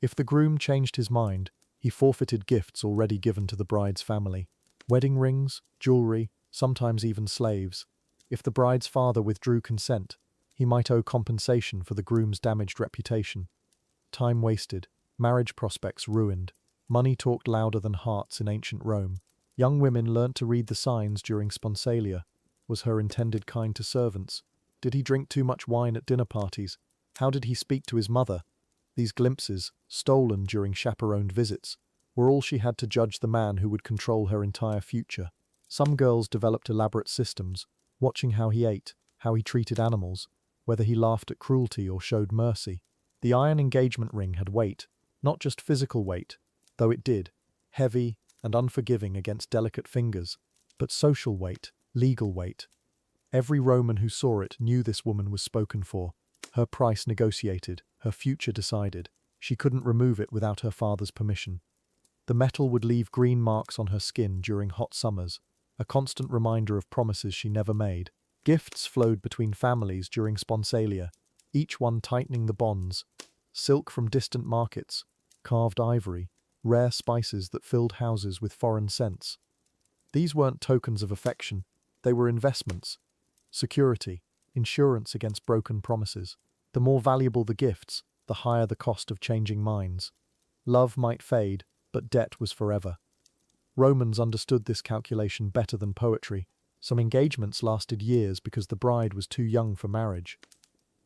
If the groom changed his mind, he forfeited gifts already given to the bride's family. Wedding rings, jewelry, sometimes even slaves. If the bride's father withdrew consent, he might owe compensation for the groom's damaged reputation. Time wasted, marriage prospects ruined. Money talked louder than hearts in ancient Rome. Young women learnt to read the signs during sponsalia. Was her intended kind to servants? Did he drink too much wine at dinner parties? How did he speak to his mother? These glimpses, stolen during chaperoned visits, were all she had to judge the man who would control her entire future. Some girls developed elaborate systems, watching how he ate, how he treated animals, whether he laughed at cruelty or showed mercy. The iron engagement ring had weight, not just physical weight, though it did, heavy and unforgiving against delicate fingers, but social weight, legal weight. Every Roman who saw it knew this woman was spoken for, her price negotiated, her future decided. She couldn't remove it without her father's permission. The metal would leave green marks on her skin during hot summers, a constant reminder of promises she never made. Gifts flowed between families during sponsalia, each one tightening the bonds. Silk from distant markets, carved ivory, rare spices that filled houses with foreign scents. These weren't tokens of affection, they were investments. Security, insurance against broken promises. The more valuable the gifts, the higher the cost of changing minds. Love might fade, but debt was forever. Romans understood this calculation better than poetry. Some engagements lasted years because the bride was too young for marriage.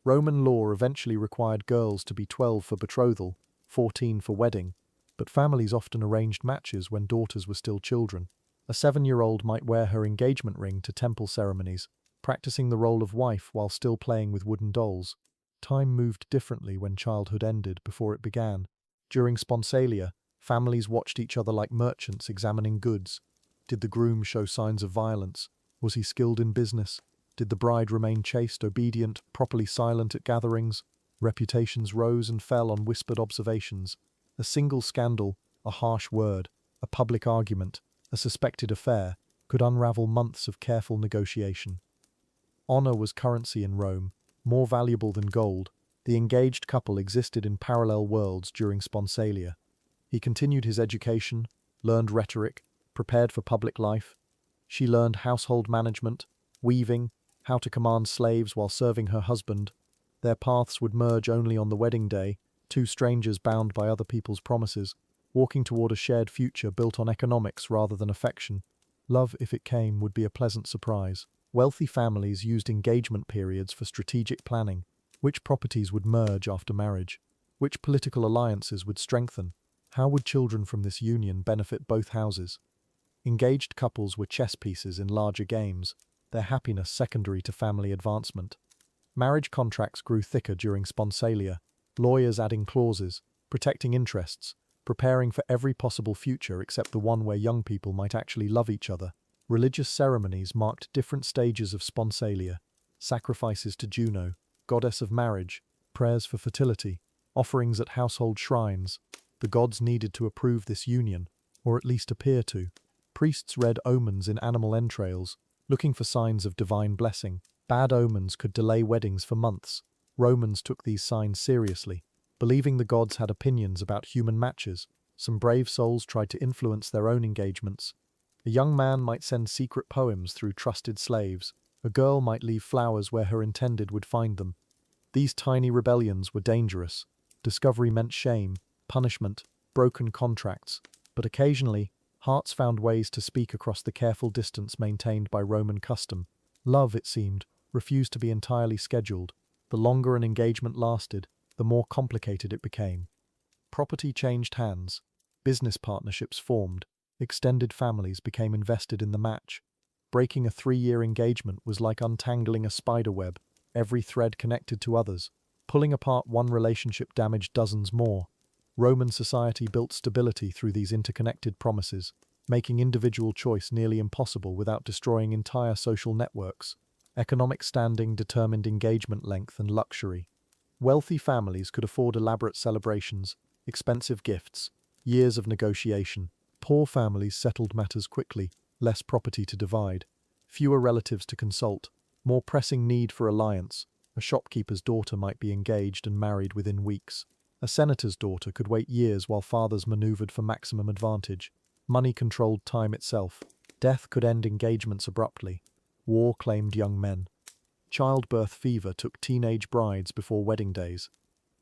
Roman law eventually required girls to be 12 for betrothal, 14 for wedding, but families often arranged matches when daughters were still children. A 7-year-old might wear her engagement ring to temple ceremonies, practicing the role of wife while still playing with wooden dolls. Time moved differently when childhood ended before it began. During sponsalia, families watched each other like merchants examining goods. Did the groom show signs of violence? Was he skilled in business? Did the bride remain chaste, obedient, properly silent at gatherings? Reputations rose and fell on whispered observations. A single scandal, a harsh word, a public argument, a suspected affair, could unravel months of careful negotiation. Honor was currency in Rome, more valuable than gold. The engaged couple existed in parallel worlds during sponsalia. He continued his education, learned rhetoric, prepared for public life. She learned household management, weaving, how to command slaves while serving her husband. Their paths would merge only on the wedding day, two strangers bound by other people's promises, walking toward a shared future built on economics rather than affection. Love, if it came, would be a pleasant surprise. Wealthy families used engagement periods for strategic planning. Which properties would merge after marriage? Which political alliances would strengthen? How would children from this union benefit both houses? Engaged couples were chess pieces in larger games, their happiness secondary to family advancement. Marriage contracts grew thicker during sponsalia, lawyers adding clauses, protecting interests, preparing for every possible future except the one where young people might actually love each other. Religious ceremonies marked different stages of sponsalia: sacrifices to Juno, goddess of marriage, prayers for fertility, offerings at household shrines. The gods needed to approve this union, or at least appear to. Priests read omens in animal entrails, looking for signs of divine blessing. Bad omens could delay weddings for months. Romans took these signs seriously. Believing the gods had opinions about human matches, some brave souls tried to influence their own engagements. A young man might send secret poems through trusted slaves. A girl might leave flowers where her intended would find them. These tiny rebellions were dangerous. Discovery meant shame, punishment, broken contracts. But occasionally, hearts found ways to speak across the careful distance maintained by Roman custom. Love, it seemed, refused to be entirely scheduled. The longer an engagement lasted, the more complicated it became. Property changed hands. Business partnerships formed. Extended families became invested in the match. Breaking a 3-year engagement was like untangling a spider web, every thread connected to others. Pulling apart one relationship damaged dozens more. Roman society built stability through these interconnected promises, making individual choice nearly impossible without destroying entire social networks. Economic standing determined engagement length and luxury. Wealthy families could afford elaborate celebrations, expensive gifts, years of negotiation. Poor families settled matters quickly, less property to divide, fewer relatives to consult, more pressing need for alliance. A shopkeeper's daughter might be engaged and married within weeks. A senator's daughter could wait years while fathers maneuvered for maximum advantage. Money controlled time itself. Death could end engagements abruptly. War claimed young men. Childbirth fever took teenage brides before wedding days.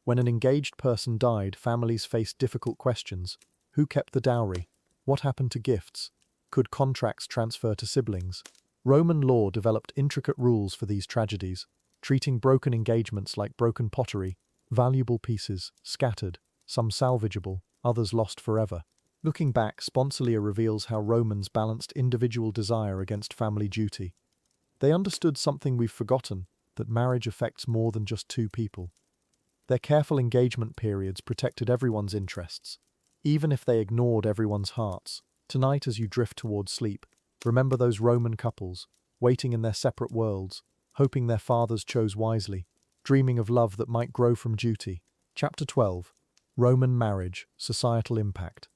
When an engaged person died, families faced difficult questions. Who kept the dowry? What happened to gifts? Could contracts transfer to siblings? Roman law developed intricate rules for these tragedies, treating broken engagements like broken pottery, valuable pieces, scattered, some salvageable, others lost forever. Looking back, sponsalia reveals how Romans balanced individual desire against family duty. They understood something we've forgotten, that marriage affects more than just two people. Their careful engagement periods protected everyone's interests, even if they ignored everyone's hearts. Tonight, as you drift towards sleep, remember those Roman couples, waiting in their separate worlds, hoping their fathers chose wisely, dreaming of love that might grow from duty. Chapter 12. Roman Marriage, Societal Impact.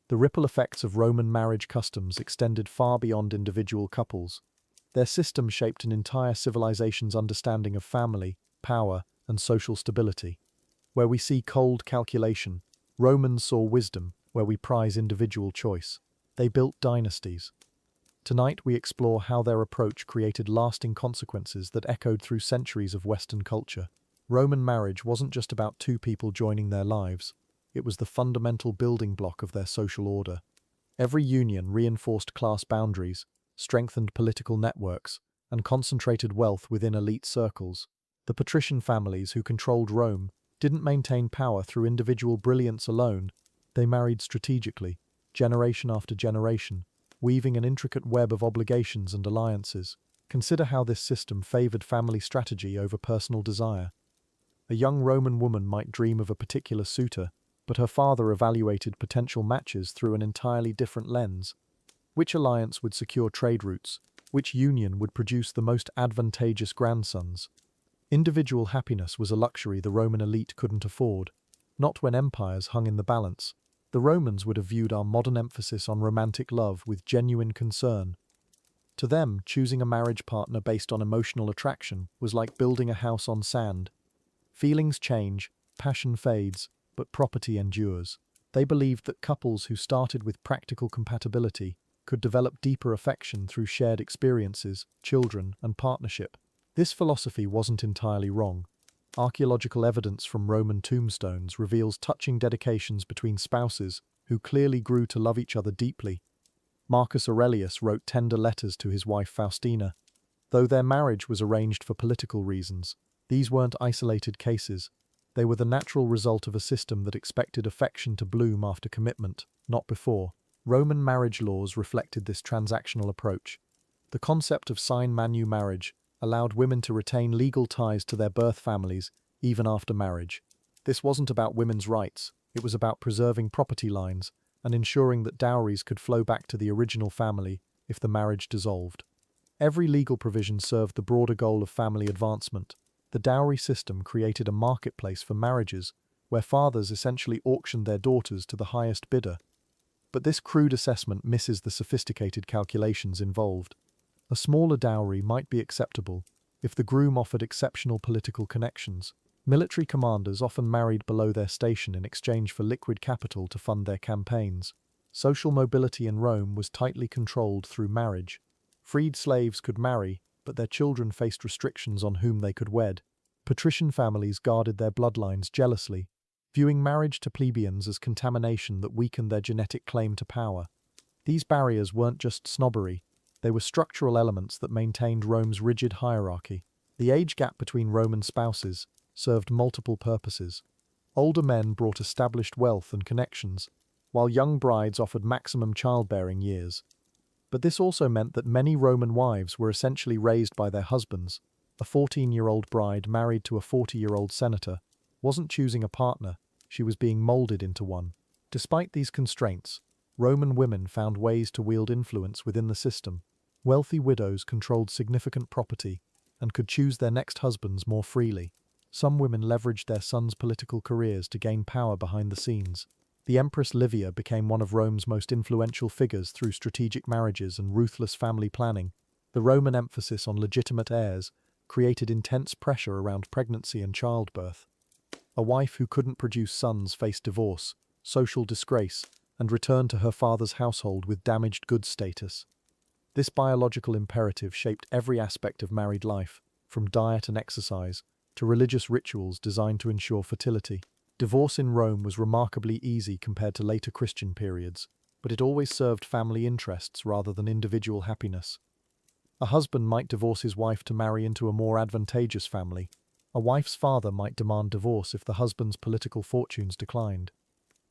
The ripple effects of Roman marriage customs extended far beyond individual couples. Their system shaped an entire civilization's understanding of family, power, and social stability. Where we see cold calculation, Romans saw wisdom. Where we prize individual choice, they built dynasties. Tonight we explore how their approach created lasting consequences that echoed through centuries of Western culture. Roman marriage wasn't just about two people joining their lives. It was the fundamental building block of their social order. Every union reinforced class boundaries, strengthened political networks, and concentrated wealth within elite circles. The patrician families who controlled Rome didn't maintain power through individual brilliance alone. They married strategically, generation after generation, weaving an intricate web of obligations and alliances. Consider how this system favored family strategy over personal desire. A young Roman woman might dream of a particular suitor, but her father evaluated potential matches through an entirely different lens. Which alliance would secure trade routes? Which union would produce the most advantageous grandsons? Individual happiness was a luxury the Roman elite couldn't afford. Not when empires hung in the balance. The Romans would have viewed our modern emphasis on romantic love with genuine concern. To them, choosing a marriage partner based on emotional attraction was like building a house on sand. Feelings change, passion fades, but property endures. They believed that couples who started with practical compatibility could develop deeper affection through shared experiences, children, and partnership. This philosophy wasn't entirely wrong. Archaeological evidence from Roman tombstones reveals touching dedications between spouses who clearly grew to love each other deeply. Marcus Aurelius wrote tender letters to his wife Faustina. Though their marriage was arranged for political reasons, these weren't isolated cases. They were the natural result of a system that expected affection to bloom after commitment, not before. Roman marriage laws reflected this transactional approach. The concept of sine manu marriage allowed women to retain legal ties to their birth families even after marriage. This wasn't about women's rights, it was about preserving property lines and ensuring that dowries could flow back to the original family if the marriage dissolved. Every legal provision served the broader goal of family advancement. The dowry system created a marketplace for marriages, where fathers essentially auctioned their daughters to the highest bidder. But this crude assessment misses the sophisticated calculations involved. A smaller dowry might be acceptable if the groom offered exceptional political connections. Military commanders often married below their station in exchange for liquid capital to fund their campaigns. Social mobility in Rome was tightly controlled through marriage. Freed slaves could marry, but their children faced restrictions on whom they could wed. Patrician families guarded their bloodlines jealously, viewing marriage to plebeians as contamination that weakened their genetic claim to power. These barriers weren't just snobbery, they were structural elements that maintained Rome's rigid hierarchy. The age gap between Roman spouses served multiple purposes. Older men brought established wealth and connections, while young brides offered maximum childbearing years. But this also meant that many Roman wives were essentially raised by their husbands. A 14-year-old bride married to a 40-year-old senator wasn't choosing a partner, she was being molded into one. Despite these constraints, Roman women found ways to wield influence within the system. Wealthy widows controlled significant property and could choose their next husbands more freely. Some women leveraged their sons' political careers to gain power behind the scenes. The Empress Livia became one of Rome's most influential figures through strategic marriages and ruthless family planning. The Roman emphasis on legitimate heirs created intense pressure around pregnancy and childbirth. A wife who couldn't produce sons faced divorce, social disgrace, and returned to her father's household with damaged goods status. This biological imperative shaped every aspect of married life, from diet and exercise to religious rituals designed to ensure fertility. Divorce in Rome was remarkably easy compared to later Christian periods, but it always served family interests rather than individual happiness. A husband might divorce his wife to marry into a more advantageous family. A wife's father might demand divorce if the husband's political fortunes declined.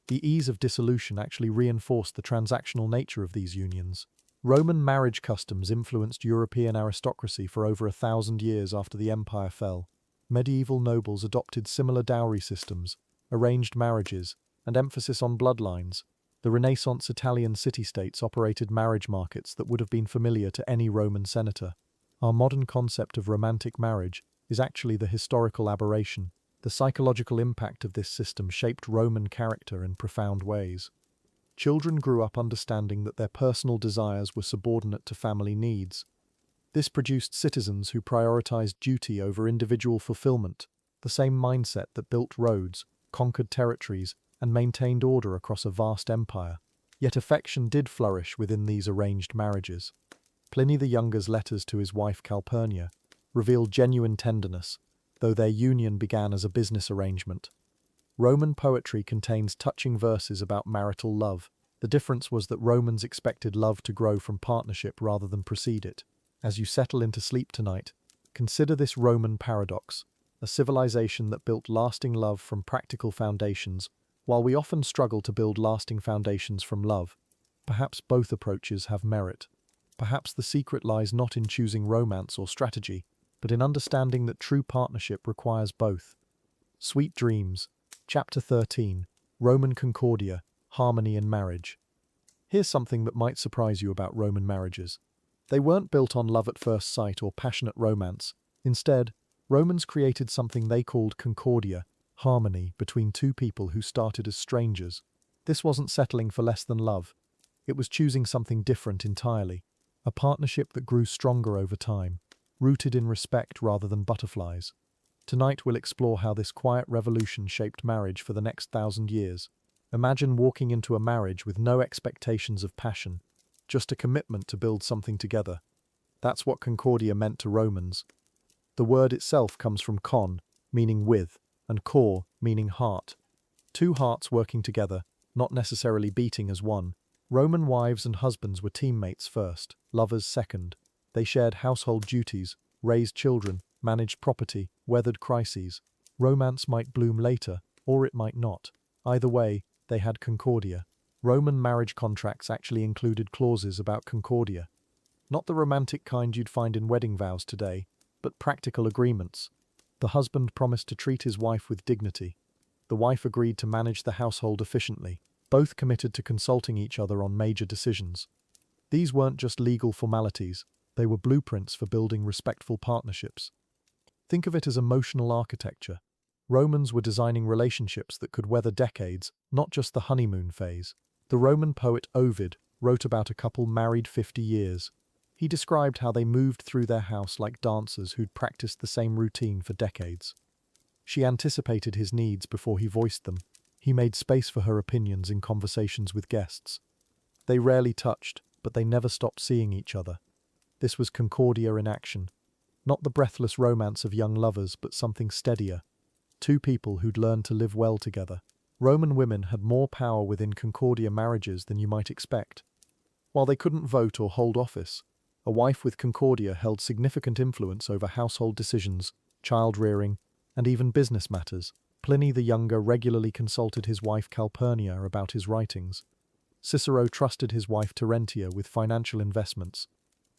The ease of dissolution actually reinforced the transactional nature of these unions. Roman marriage customs influenced European aristocracy for over 1,000 years after the empire fell. Medieval nobles adopted similar dowry systems, arranged marriages, and emphasis on bloodlines. The Renaissance Italian city-states operated marriage markets that would have been familiar to any Roman senator. Our modern concept of romantic marriage is actually the historical aberration. The psychological impact of this system shaped Roman character in profound ways. Children grew up understanding that their personal desires were subordinate to family needs. This produced citizens who prioritized duty over individual fulfillment, the same mindset that built roads, conquered territories, and maintained order across a vast empire. Yet affection did flourish within these arranged marriages. Pliny the Younger's letters to his wife Calpurnia revealed genuine tenderness, though their union began as a business arrangement. Roman poetry contains touching verses about marital love. The difference was that Romans expected love to grow from partnership rather than precede it. As you settle into sleep tonight, consider this Roman paradox, a civilization that built lasting love from practical foundations, while we often struggle to build lasting foundations from love. Perhaps both approaches have merit. Perhaps the secret lies not in choosing romance or strategy, but in understanding that true partnership requires both. Sweet Dreams, Chapter 13, Roman Concordia, Harmony in Marriage. Here's something that might surprise you about Roman marriages. They weren't built on love at first sight or passionate romance. Instead, Romans created something they called concordia, harmony between two people who started as strangers. This wasn't settling for less than love. It was choosing something different entirely, a partnership that grew stronger over time, rooted in respect rather than butterflies. Tonight we'll explore how this quiet revolution shaped marriage for the next 1,000 years. Imagine walking into a marriage with no expectations of passion, just a commitment to build something together. That's what concordia meant to Romans. The word itself comes from con, meaning with, and cor, meaning heart. Two hearts working together, not necessarily beating as one. Roman wives and husbands were teammates first, lovers second. They shared household duties, raised children, managed property, weathered crises. Romance might bloom later, or it might not. Either way, they had concordia. Roman marriage contracts actually included clauses about concordia. Not the romantic kind you'd find in wedding vows today, but practical agreements. The husband promised to treat his wife with dignity. The wife agreed to manage the household efficiently. Both committed to consulting each other on major decisions. These weren't just legal formalities, they were blueprints for building respectful partnerships. Think of it as emotional architecture. Romans were designing relationships that could weather decades, not just the honeymoon phase. The Roman poet Ovid wrote about a couple married 50 years. He described how they moved through their house like dancers who'd practiced the same routine for decades. She anticipated his needs before he voiced them. He made space for her opinions in conversations with guests. They rarely touched, but they never stopped seeing each other. This was concordia in action. Not the breathless romance of young lovers, but something steadier. Two people who'd learned to live well together. Roman women had more power within concordia marriages than you might expect. While they couldn't vote or hold office, a wife with concordia held significant influence over household decisions, child-rearing, and even business matters. Pliny the Younger regularly consulted his wife Calpurnia about his writings. Cicero trusted his wife Terentia with financial investments.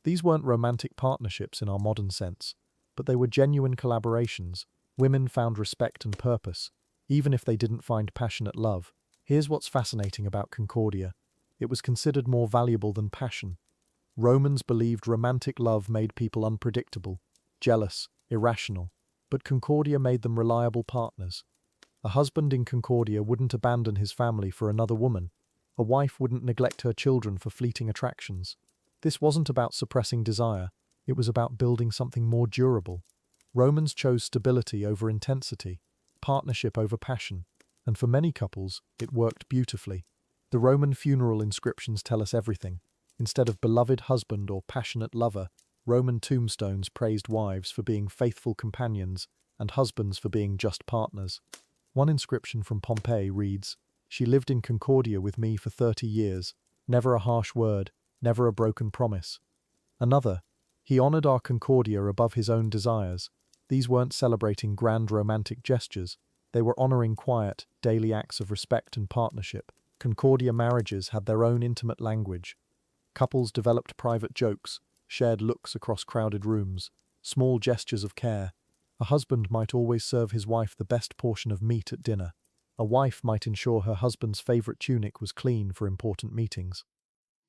These weren't romantic partnerships in our modern sense, but they were genuine collaborations. Women found respect and purpose, even if they didn't find passionate love. Here's what's fascinating about concordia. It was considered more valuable than passion. Romans believed romantic love made people unpredictable, jealous, irrational, but concordia made them reliable partners. A husband in concordia wouldn't abandon his family for another woman. A wife wouldn't neglect her children for fleeting attractions. This wasn't about suppressing desire, it was about building something more durable. Romans chose stability over intensity, partnership over passion, and for many couples, it worked beautifully. The Roman funeral inscriptions tell us everything. Instead of beloved husband or passionate lover, Roman tombstones praised wives for being faithful companions and husbands for being just partners. One inscription from Pompeii reads, "She lived in concordia with me for 30 years, never a harsh word, never a broken promise." Another, "He honored our concordia above his own desires." These weren't celebrating grand romantic gestures, they were honoring quiet, daily acts of respect and partnership. Concordia marriages had their own intimate language. Couples developed private jokes, shared looks across crowded rooms, small gestures of care. A husband might always serve his wife the best portion of meat at dinner. A wife might ensure her husband's favorite tunic was clean for important meetings.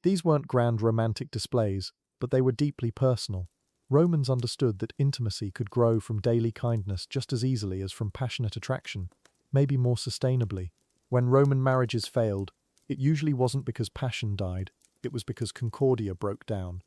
These weren't grand romantic displays, but they were deeply personal. Romans understood that intimacy could grow from daily kindness just as easily as from passionate attraction, maybe more sustainably. When Roman marriages failed, it usually wasn't because passion died, it was because concordia broke down.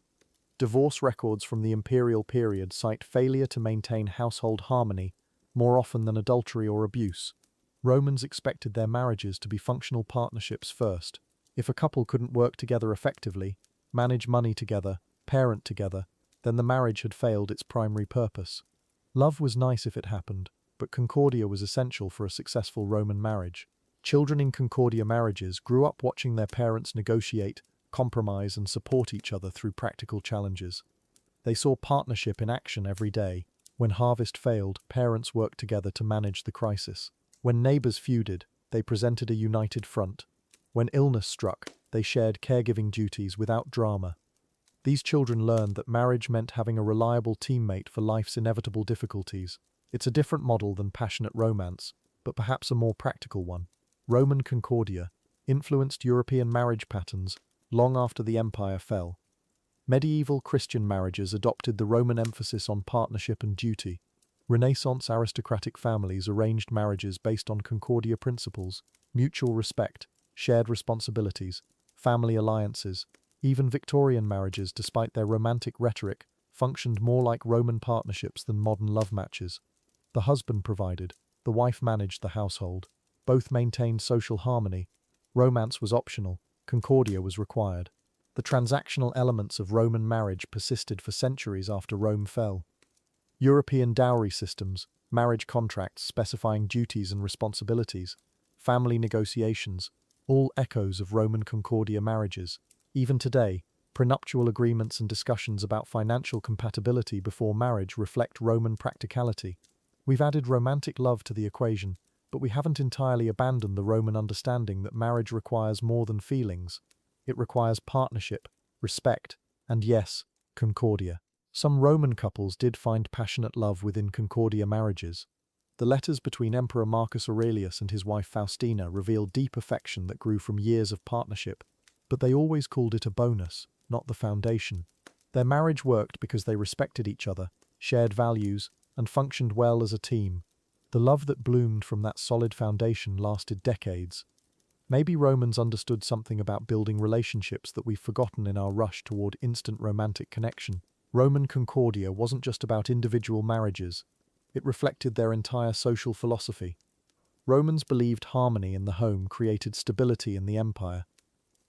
Divorce records from the imperial period cite failure to maintain household harmony more often than adultery or abuse. Romans expected their marriages to be functional partnerships first. If a couple couldn't work together effectively, manage money together, parent together, then the marriage had failed its primary purpose. Love was nice if it happened, but concordia was essential for a successful Roman marriage. Children in concordia marriages grew up watching their parents negotiate, compromise, and support each other through practical challenges. They saw partnership in action every day. When harvest failed, parents worked together to manage the crisis. When neighbors feuded, they presented a united front. When illness struck, they shared caregiving duties without drama. These children learned that marriage meant having a reliable teammate for life's inevitable difficulties. It's a different model than passionate romance, but perhaps a more practical one. Roman concordia influenced European marriage patterns long after the empire fell. Medieval Christian marriages adopted the Roman emphasis on partnership and duty. Renaissance aristocratic families arranged marriages based on concordia principles, mutual respect, shared responsibilities, family alliances. Even Victorian marriages, despite their romantic rhetoric, functioned more like Roman partnerships than modern love matches. The husband provided, the wife managed the household. Both maintained social harmony. Romance was optional, concordia was required. The transactional elements of Roman marriage persisted for centuries after Rome fell. European dowry systems, marriage contracts specifying duties and responsibilities, family negotiations, all echoes of Roman Concordia marriages. Even today, prenuptial agreements and discussions about financial compatibility before marriage reflect Roman practicality. We've added romantic love to the equation, but we haven't entirely abandoned the Roman understanding that marriage requires more than feelings. It requires partnership, respect, and yes, concordia. Some Roman couples did find passionate love within concordia marriages. The letters between Emperor Marcus Aurelius and his wife Faustina reveal deep affection that grew from years of partnership, but they always called it a bonus, not the foundation. Their marriage worked because they respected each other, shared values, and functioned well as a team. The love that bloomed from that solid foundation lasted decades. Maybe Romans understood something about building relationships that we've forgotten in our rush toward instant romantic connection. Roman Concordia wasn't just about individual marriages. It reflected their entire social philosophy. Romans believed harmony in the home created stability in the empire.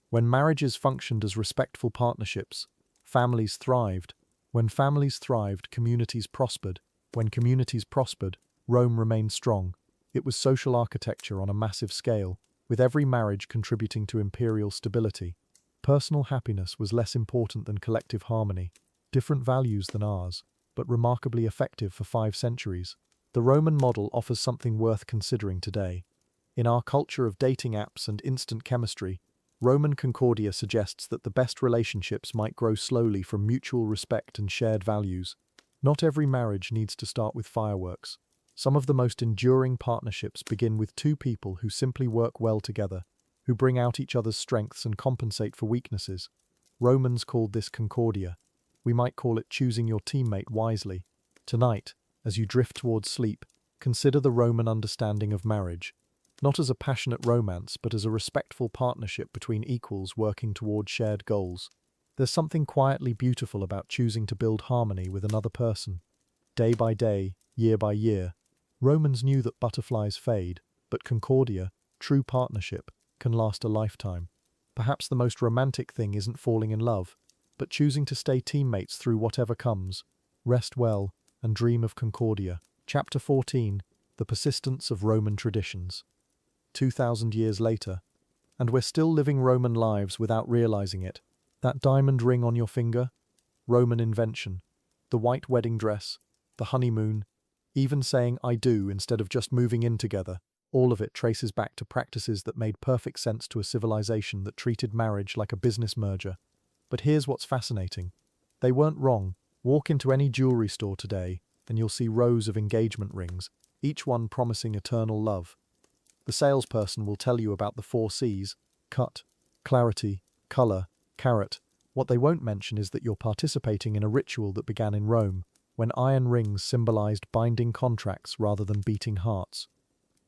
When marriages functioned as respectful partnerships, families thrived. When families thrived, communities prospered. When communities prospered, Rome remained strong. It was social architecture on a massive scale, with every marriage contributing to imperial stability. Personal happiness was less important than collective harmony. Different values than ours, but remarkably effective for 5 centuries. The Roman model offers something worth considering today. In our culture of dating apps and instant chemistry, Roman Concordia suggests that the best relationships might grow slowly from mutual respect and shared values. Not every marriage needs to start with fireworks. Some of the most enduring partnerships begin with 2 people who simply work well together, who bring out each other's strengths and compensate for weaknesses. Romans called this concordia. We might call it choosing your teammate wisely. Tonight, as you drift towards sleep, consider the Roman understanding of marriage, not as a passionate romance, but as a respectful partnership between equals working toward shared goals. There's something quietly beautiful about choosing to build harmony with another person. Day by day, year by year, Romans knew that butterflies fade, but concordia, true partnership, can last a lifetime. Perhaps the most romantic thing isn't falling in love, but choosing to stay teammates through whatever comes. Rest well and dream of concordia. Chapter 14. The Persistence of Roman Traditions. 2,000 years later, and we're still living Roman lives without realizing it. That diamond ring on your finger? Roman invention. The white wedding dress, the honeymoon, even saying "I do" instead of just moving in together, all of it traces back to practices that made perfect sense to a civilization that treated marriage like a business merger. But here's what's fascinating. They weren't wrong. Walk into any jewelry store today, and you'll see rows of engagement rings, each one promising eternal love. The salesperson will tell you about the 4 C's: cut, clarity, color, carat. What they won't mention is that you're participating in a ritual that began in Rome, when iron rings symbolized binding contracts rather than beating hearts.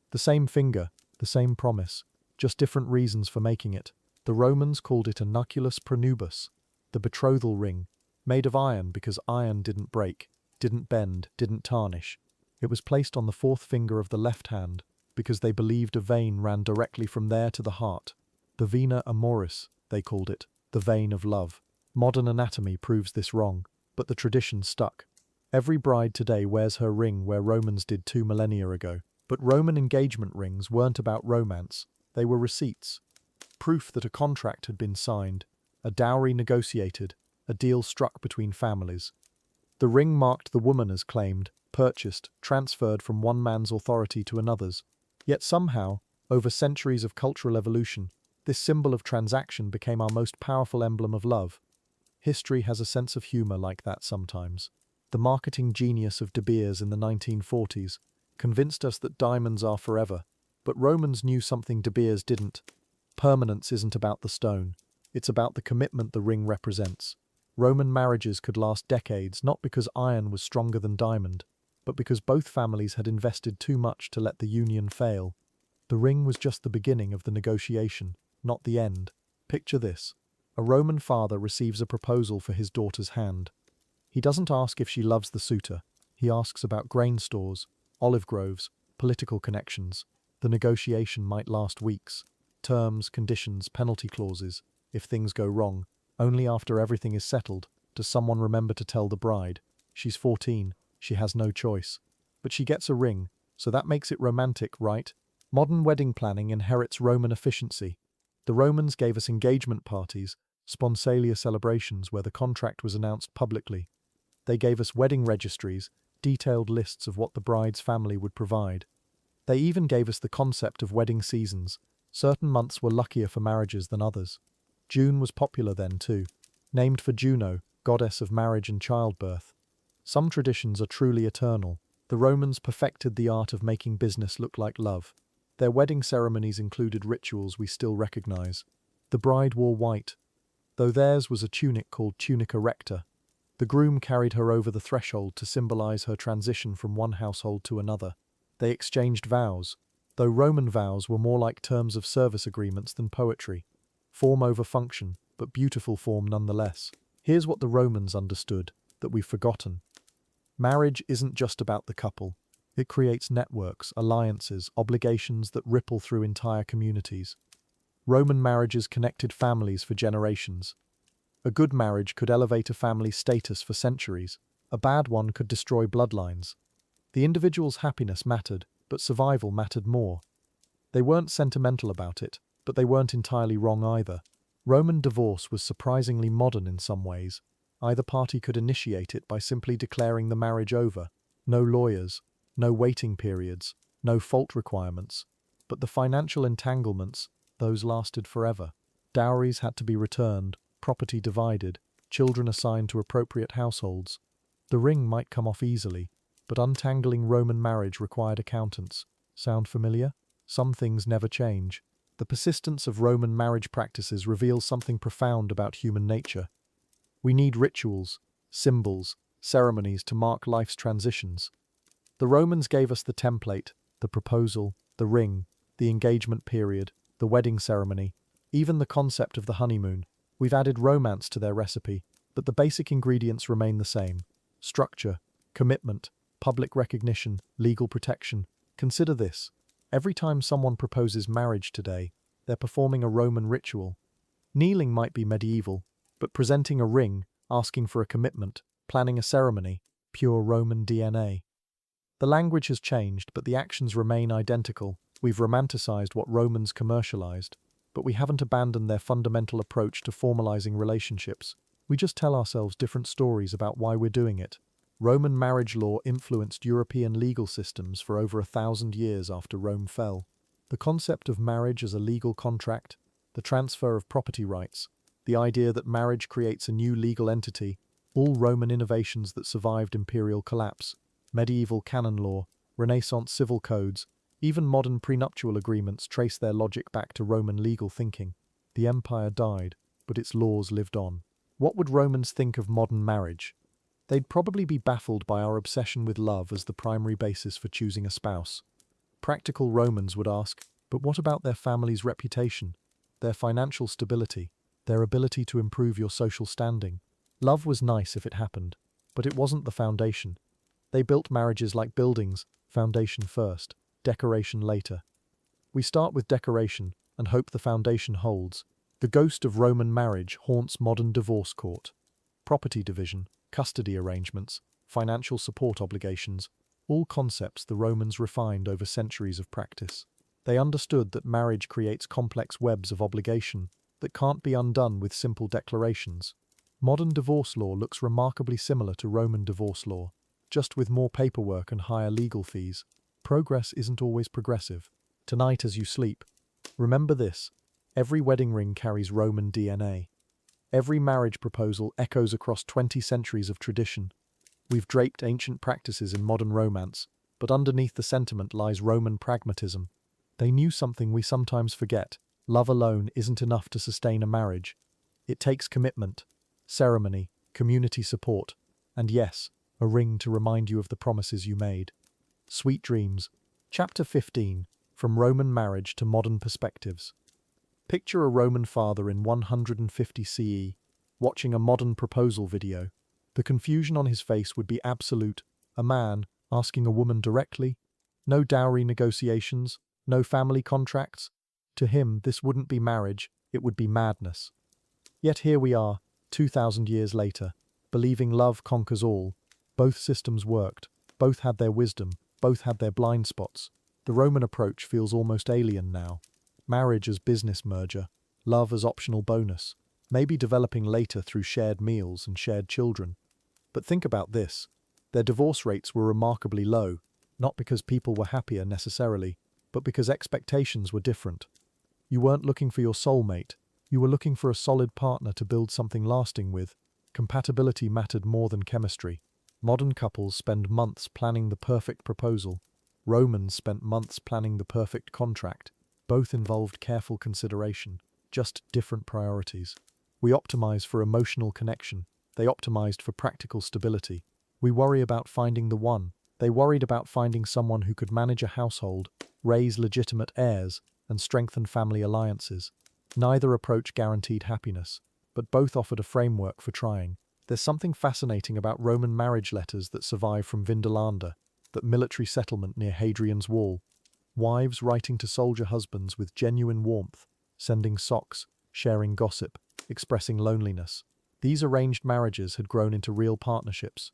The same finger, the same promise, just different reasons for making it. The Romans called it a nucleus prenubis, the betrothal ring, made of iron because iron didn't break, didn't bend, didn't tarnish. It was placed on the 4th finger of the left hand because they believed a vein ran directly from there to the heart. The vena amoris, they called it, the vein of love. Modern anatomy proves this wrong, but the tradition stuck. Every bride today wears her ring where Romans did 2 millennia ago. But Roman engagement rings weren't about romance, they were receipts. Proof that a contract had been signed, a dowry negotiated, a deal struck between families. The ring marked the woman as claimed, purchased, transferred from one man's authority to another's. Yet somehow, over centuries of cultural evolution, this symbol of transaction became our most powerful emblem of love. History has a sense of humor like that sometimes. The marketing genius of De Beers in the 1940s convinced us that diamonds are forever, but Romans knew something De Beers didn't. Permanence isn't about the stone, it's about the commitment the ring represents. Roman marriages could last decades not because iron was stronger than diamond, but because both families had invested too much to let the union fail. The ring was just the beginning of the negotiation, not the end. Picture this. A Roman father receives a proposal for his daughter's hand. He doesn't ask if she loves the suitor. He asks about grain stores, olive groves, political connections. The negotiation might last weeks. Terms, conditions, penalty clauses, if things go wrong. Only after everything is settled does someone remember to tell the bride. She's 14, she has no choice. But she gets a ring, so that makes it romantic, right? Modern wedding planning inherits Roman efficiency. The Romans gave us engagement parties, sponsalia celebrations where the contract was announced publicly. They gave us wedding registries, detailed lists of what the bride's family would provide. They even gave us the concept of wedding seasons. Certain months were luckier for marriages than others. June was popular then too, named for Juno, goddess of marriage and childbirth. Some traditions are truly eternal. The Romans perfected the art of making business look like love. Their wedding ceremonies included rituals we still recognize. The bride wore white, though theirs was a tunic called tunica recta. The groom carried her over the threshold to symbolize her transition from one household to another. They exchanged vows, though Roman vows were more like terms of service agreements than poetry. Form over function, but beautiful form nonetheless. Here's what the Romans understood, that we've forgotten. Marriage isn't just about the couple. It creates networks, alliances, obligations that ripple through entire communities. Roman marriages connected families for generations. A good marriage could elevate a family's status for centuries. A bad one could destroy bloodlines. The individual's happiness mattered, but survival mattered more. They weren't sentimental about it, but they weren't entirely wrong either. Roman divorce was surprisingly modern in some ways. Either party could initiate it by simply declaring the marriage over. No lawyers, no waiting periods, no fault requirements. But the financial entanglements, those lasted forever. Dowries had to be returned, property divided, children assigned to appropriate households. The ring might come off easily, but untangling Roman marriage required accountants. Sound familiar? Some things never change. The persistence of Roman marriage practices reveals something profound about human nature. We need rituals, symbols, ceremonies to mark life's transitions. The Romans gave us the template, the proposal, the ring, the engagement period, the wedding ceremony, even the concept of the honeymoon. We've added romance to their recipe, but the basic ingredients remain the same. Structure, commitment, public recognition, legal protection. Consider this. Every time someone proposes marriage today, they're performing a Roman ritual. Kneeling might be medieval, but presenting a ring, asking for a commitment, planning a ceremony, pure Roman DNA. The language has changed, but the actions remain identical. We've romanticized what Romans commercialized, but we haven't abandoned their fundamental approach to formalizing relationships. We just tell ourselves different stories about why we're doing it. Roman marriage law influenced European legal systems for over 1,000 years after Rome fell. The concept of marriage as a legal contract, the transfer of property rights, the idea that marriage creates a new legal entity, all Roman innovations that survived imperial collapse, medieval canon law, Renaissance civil codes, even modern prenuptial agreements trace their logic back to Roman legal thinking. The empire died, but its laws lived on. What would Romans think of modern marriage? They'd probably be baffled by our obsession with love as the primary basis for choosing a spouse. Practical Romans would ask, but what about their family's reputation, their financial stability, their ability to improve your social standing? Love was nice if it happened, but it wasn't the foundation. They built marriages like buildings, foundation first, decoration later. We start with decoration and hope the foundation holds. The ghost of Roman marriage haunts modern divorce court. Property division, custody arrangements, financial support obligations, all concepts the Romans refined over centuries of practice. They understood that marriage creates complex webs of obligation that can't be undone with simple declarations. Modern divorce law looks remarkably similar to Roman divorce law, just with more paperwork and higher legal fees. Progress isn't always progressive. Tonight as you sleep, remember this: every wedding ring carries Roman DNA. Every marriage proposal echoes across 20 centuries of tradition. We've draped ancient practices in modern romance, but underneath the sentiment lies Roman pragmatism. They knew something we sometimes forget. Love alone isn't enough to sustain a marriage. It takes commitment, ceremony, community support, and yes, a ring to remind you of the promises you made. Sweet dreams. Chapter 15. From Roman Marriage to Modern Perspectives. Picture a Roman father in 150 CE, watching a modern proposal video. The confusion on his face would be absolute. A man asking a woman directly. No dowry negotiations, no family contracts. To him, this wouldn't be marriage, it would be madness. Yet here we are, 2,000 years later, believing love conquers all. Both systems worked, both had their wisdom, both had their blind spots. The Roman approach feels almost alien now. Marriage as business merger, love as optional bonus, maybe developing later through shared meals and shared children. But think about this. Their divorce rates were remarkably low, not because people were happier necessarily, but because expectations were different. You weren't looking for your soulmate, you were looking for a solid partner to build something lasting with. Compatibility mattered more than chemistry. Modern couples spend months planning the perfect proposal. Romans spent months planning the perfect contract. Both involved careful consideration, just different priorities. We optimize for emotional connection. They optimized for practical stability. We worry about finding the one. They worried about finding someone who could manage a household, raise legitimate heirs, and strengthen family alliances. Neither approach guaranteed happiness, but both offered a framework for trying. There's something fascinating about Roman marriage letters that survive from Vindolanda, that military settlement near Hadrian's Wall. Wives writing to soldier husbands with genuine warmth, sending socks, sharing gossip, expressing loneliness. These arranged marriages had grown into real partnerships.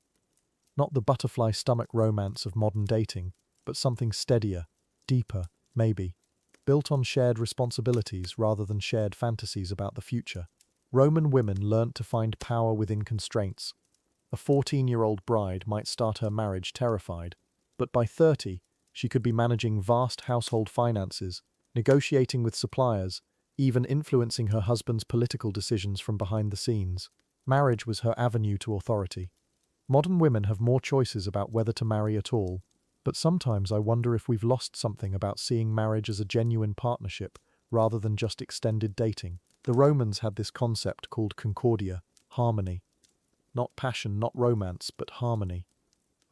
Not the butterfly stomach romance of modern dating, but something steadier, deeper, maybe, built on shared responsibilities rather than shared fantasies about the future. Roman women learnt to find power within constraints. A 14-year-old bride might start her marriage terrified, but by 30, she could be managing vast household finances, negotiating with suppliers, even influencing her husband's political decisions from behind the scenes. Marriage was her avenue to authority. Modern women have more choices about whether to marry at all, but sometimes I wonder if we've lost something about seeing marriage as a genuine partnership rather than just extended dating. The Romans had this concept called concordia, harmony. Not passion, not romance, but harmony.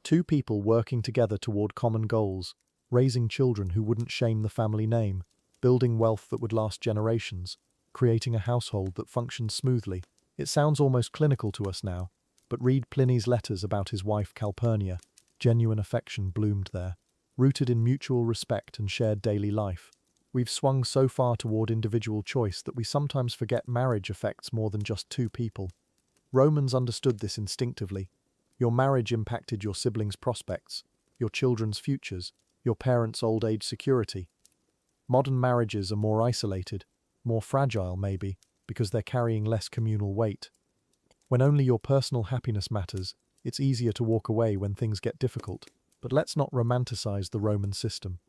Two people working together toward common goals, raising children who wouldn't shame the family name, building wealth that would last generations, creating a household that functioned smoothly. It sounds almost clinical to us now, but read Pliny's letters about his wife Calpurnia. Genuine affection bloomed there, rooted in mutual respect and shared daily life. We've swung so far toward individual choice that we sometimes forget marriage affects more than just two people. Romans understood this instinctively. Your marriage impacted your siblings' prospects, your children's futures, your parents' old age security. Modern marriages are more isolated, more fragile maybe, because they're carrying less communal weight. When only your personal happiness matters, it's easier to walk away when things get difficult. But let's not romanticize the Roman system.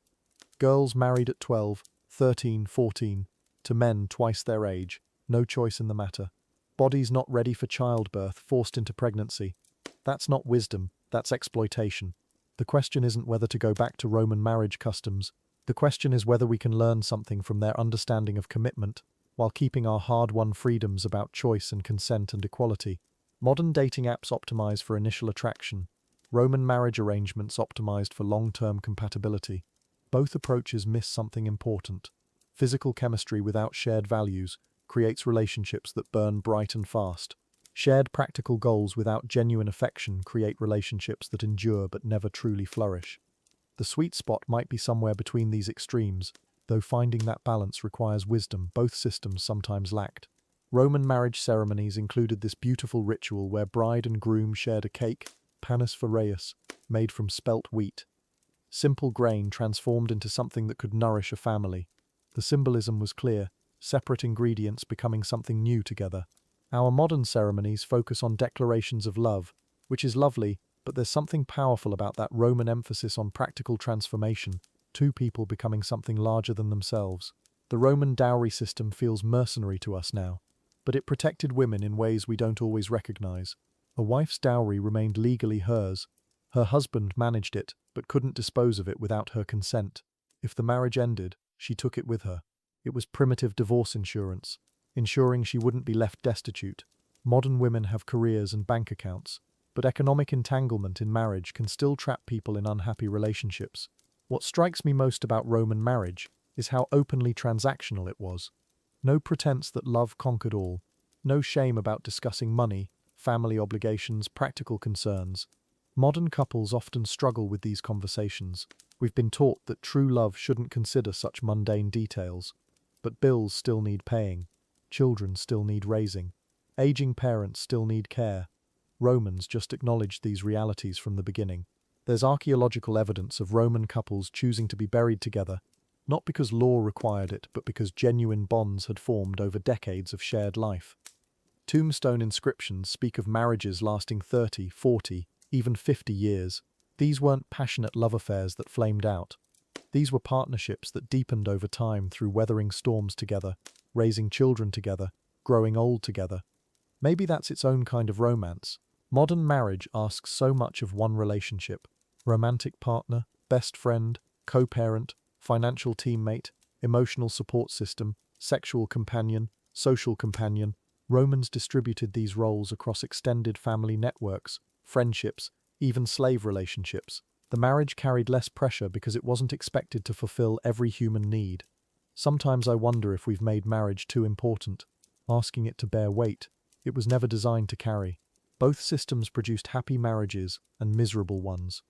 Girls married at 12, 13, 14, to men twice their age, no choice in the matter. Bodies not ready for childbirth, forced into pregnancy. That's not wisdom, that's exploitation. The question isn't whether to go back to Roman marriage customs. The question is whether we can learn something from their understanding of commitment, while keeping our hard-won freedoms about choice and consent and equality. Modern dating apps optimize for initial attraction. Roman marriage arrangements optimized for long-term compatibility. Both approaches miss something important. Physical chemistry without shared values creates relationships that burn bright and fast. Shared practical goals without genuine affection create relationships that endure but never truly flourish. The sweet spot might be somewhere between these extremes, though finding that balance requires wisdom both systems sometimes lacked. Roman marriage ceremonies included this beautiful ritual where bride and groom shared a cake, panis phoreus, made from spelt wheat. Simple grain transformed into something that could nourish a family. The symbolism was clear, separate ingredients becoming something new together. Our modern ceremonies focus on declarations of love, which is lovely, but there's something powerful about that Roman emphasis on practical transformation, two people becoming something larger than themselves. The Roman dowry system feels mercenary to us now, but it protected women in ways we don't always recognize. A wife's dowry remained legally hers. Her husband managed it, but couldn't dispose of it without her consent. If the marriage ended, she took it with her. It was primitive divorce insurance, ensuring she wouldn't be left destitute. Modern women have careers and bank accounts, but economic entanglement in marriage can still trap people in unhappy relationships. What strikes me most about Roman marriage is how openly transactional it was. No pretense that love conquered all. No shame about discussing money, family obligations, practical concerns. Modern couples often struggle with these conversations. We've been taught that true love shouldn't consider such mundane details. But bills still need paying. Children still need raising. Aging parents still need care. Romans just acknowledged these realities from the beginning. There's archaeological evidence of Roman couples choosing to be buried together, not because law required it, but because genuine bonds had formed over decades of shared life. Tombstone inscriptions speak of marriages lasting 30, 40, even 50 years. These weren't passionate love affairs that flamed out. These were partnerships that deepened over time through weathering storms together, raising children together, growing old together. Maybe that's its own kind of romance. Modern marriage asks so much of one relationship: romantic partner, best friend, co-parent, financial teammate, emotional support system, sexual companion, social companion. Romans distributed these roles across extended family networks, friendships, even slave relationships. The marriage carried less pressure because it wasn't expected to fulfill every human need. Sometimes I wonder if we've made marriage too important, asking it to bear weight it was never designed to carry. Both systems produced happy marriages and miserable ones.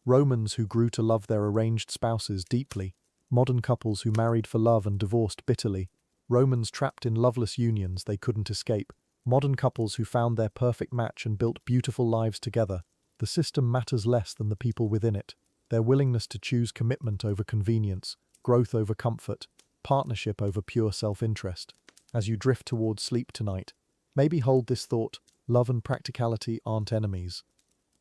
Romans who grew to love their arranged spouses deeply, modern couples who married for love and divorced bitterly, Romans trapped in loveless unions they couldn't escape, modern couples who found their perfect match and built beautiful lives together. The system matters less than the people within it, their willingness to choose commitment over convenience, growth over comfort, partnership over pure self-interest. As you drift towards sleep tonight, maybe hold this thought: love and practicality aren't enemies.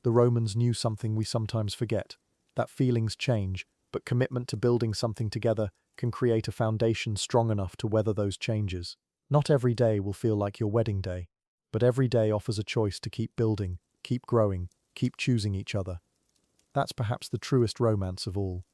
The Romans knew something we sometimes forget, that feelings change, but commitment to building something together can create a foundation strong enough to weather those changes. Not every day will feel like your wedding day, but every day offers a choice to keep building, keep growing, keep choosing each other. That's perhaps the truest romance of all.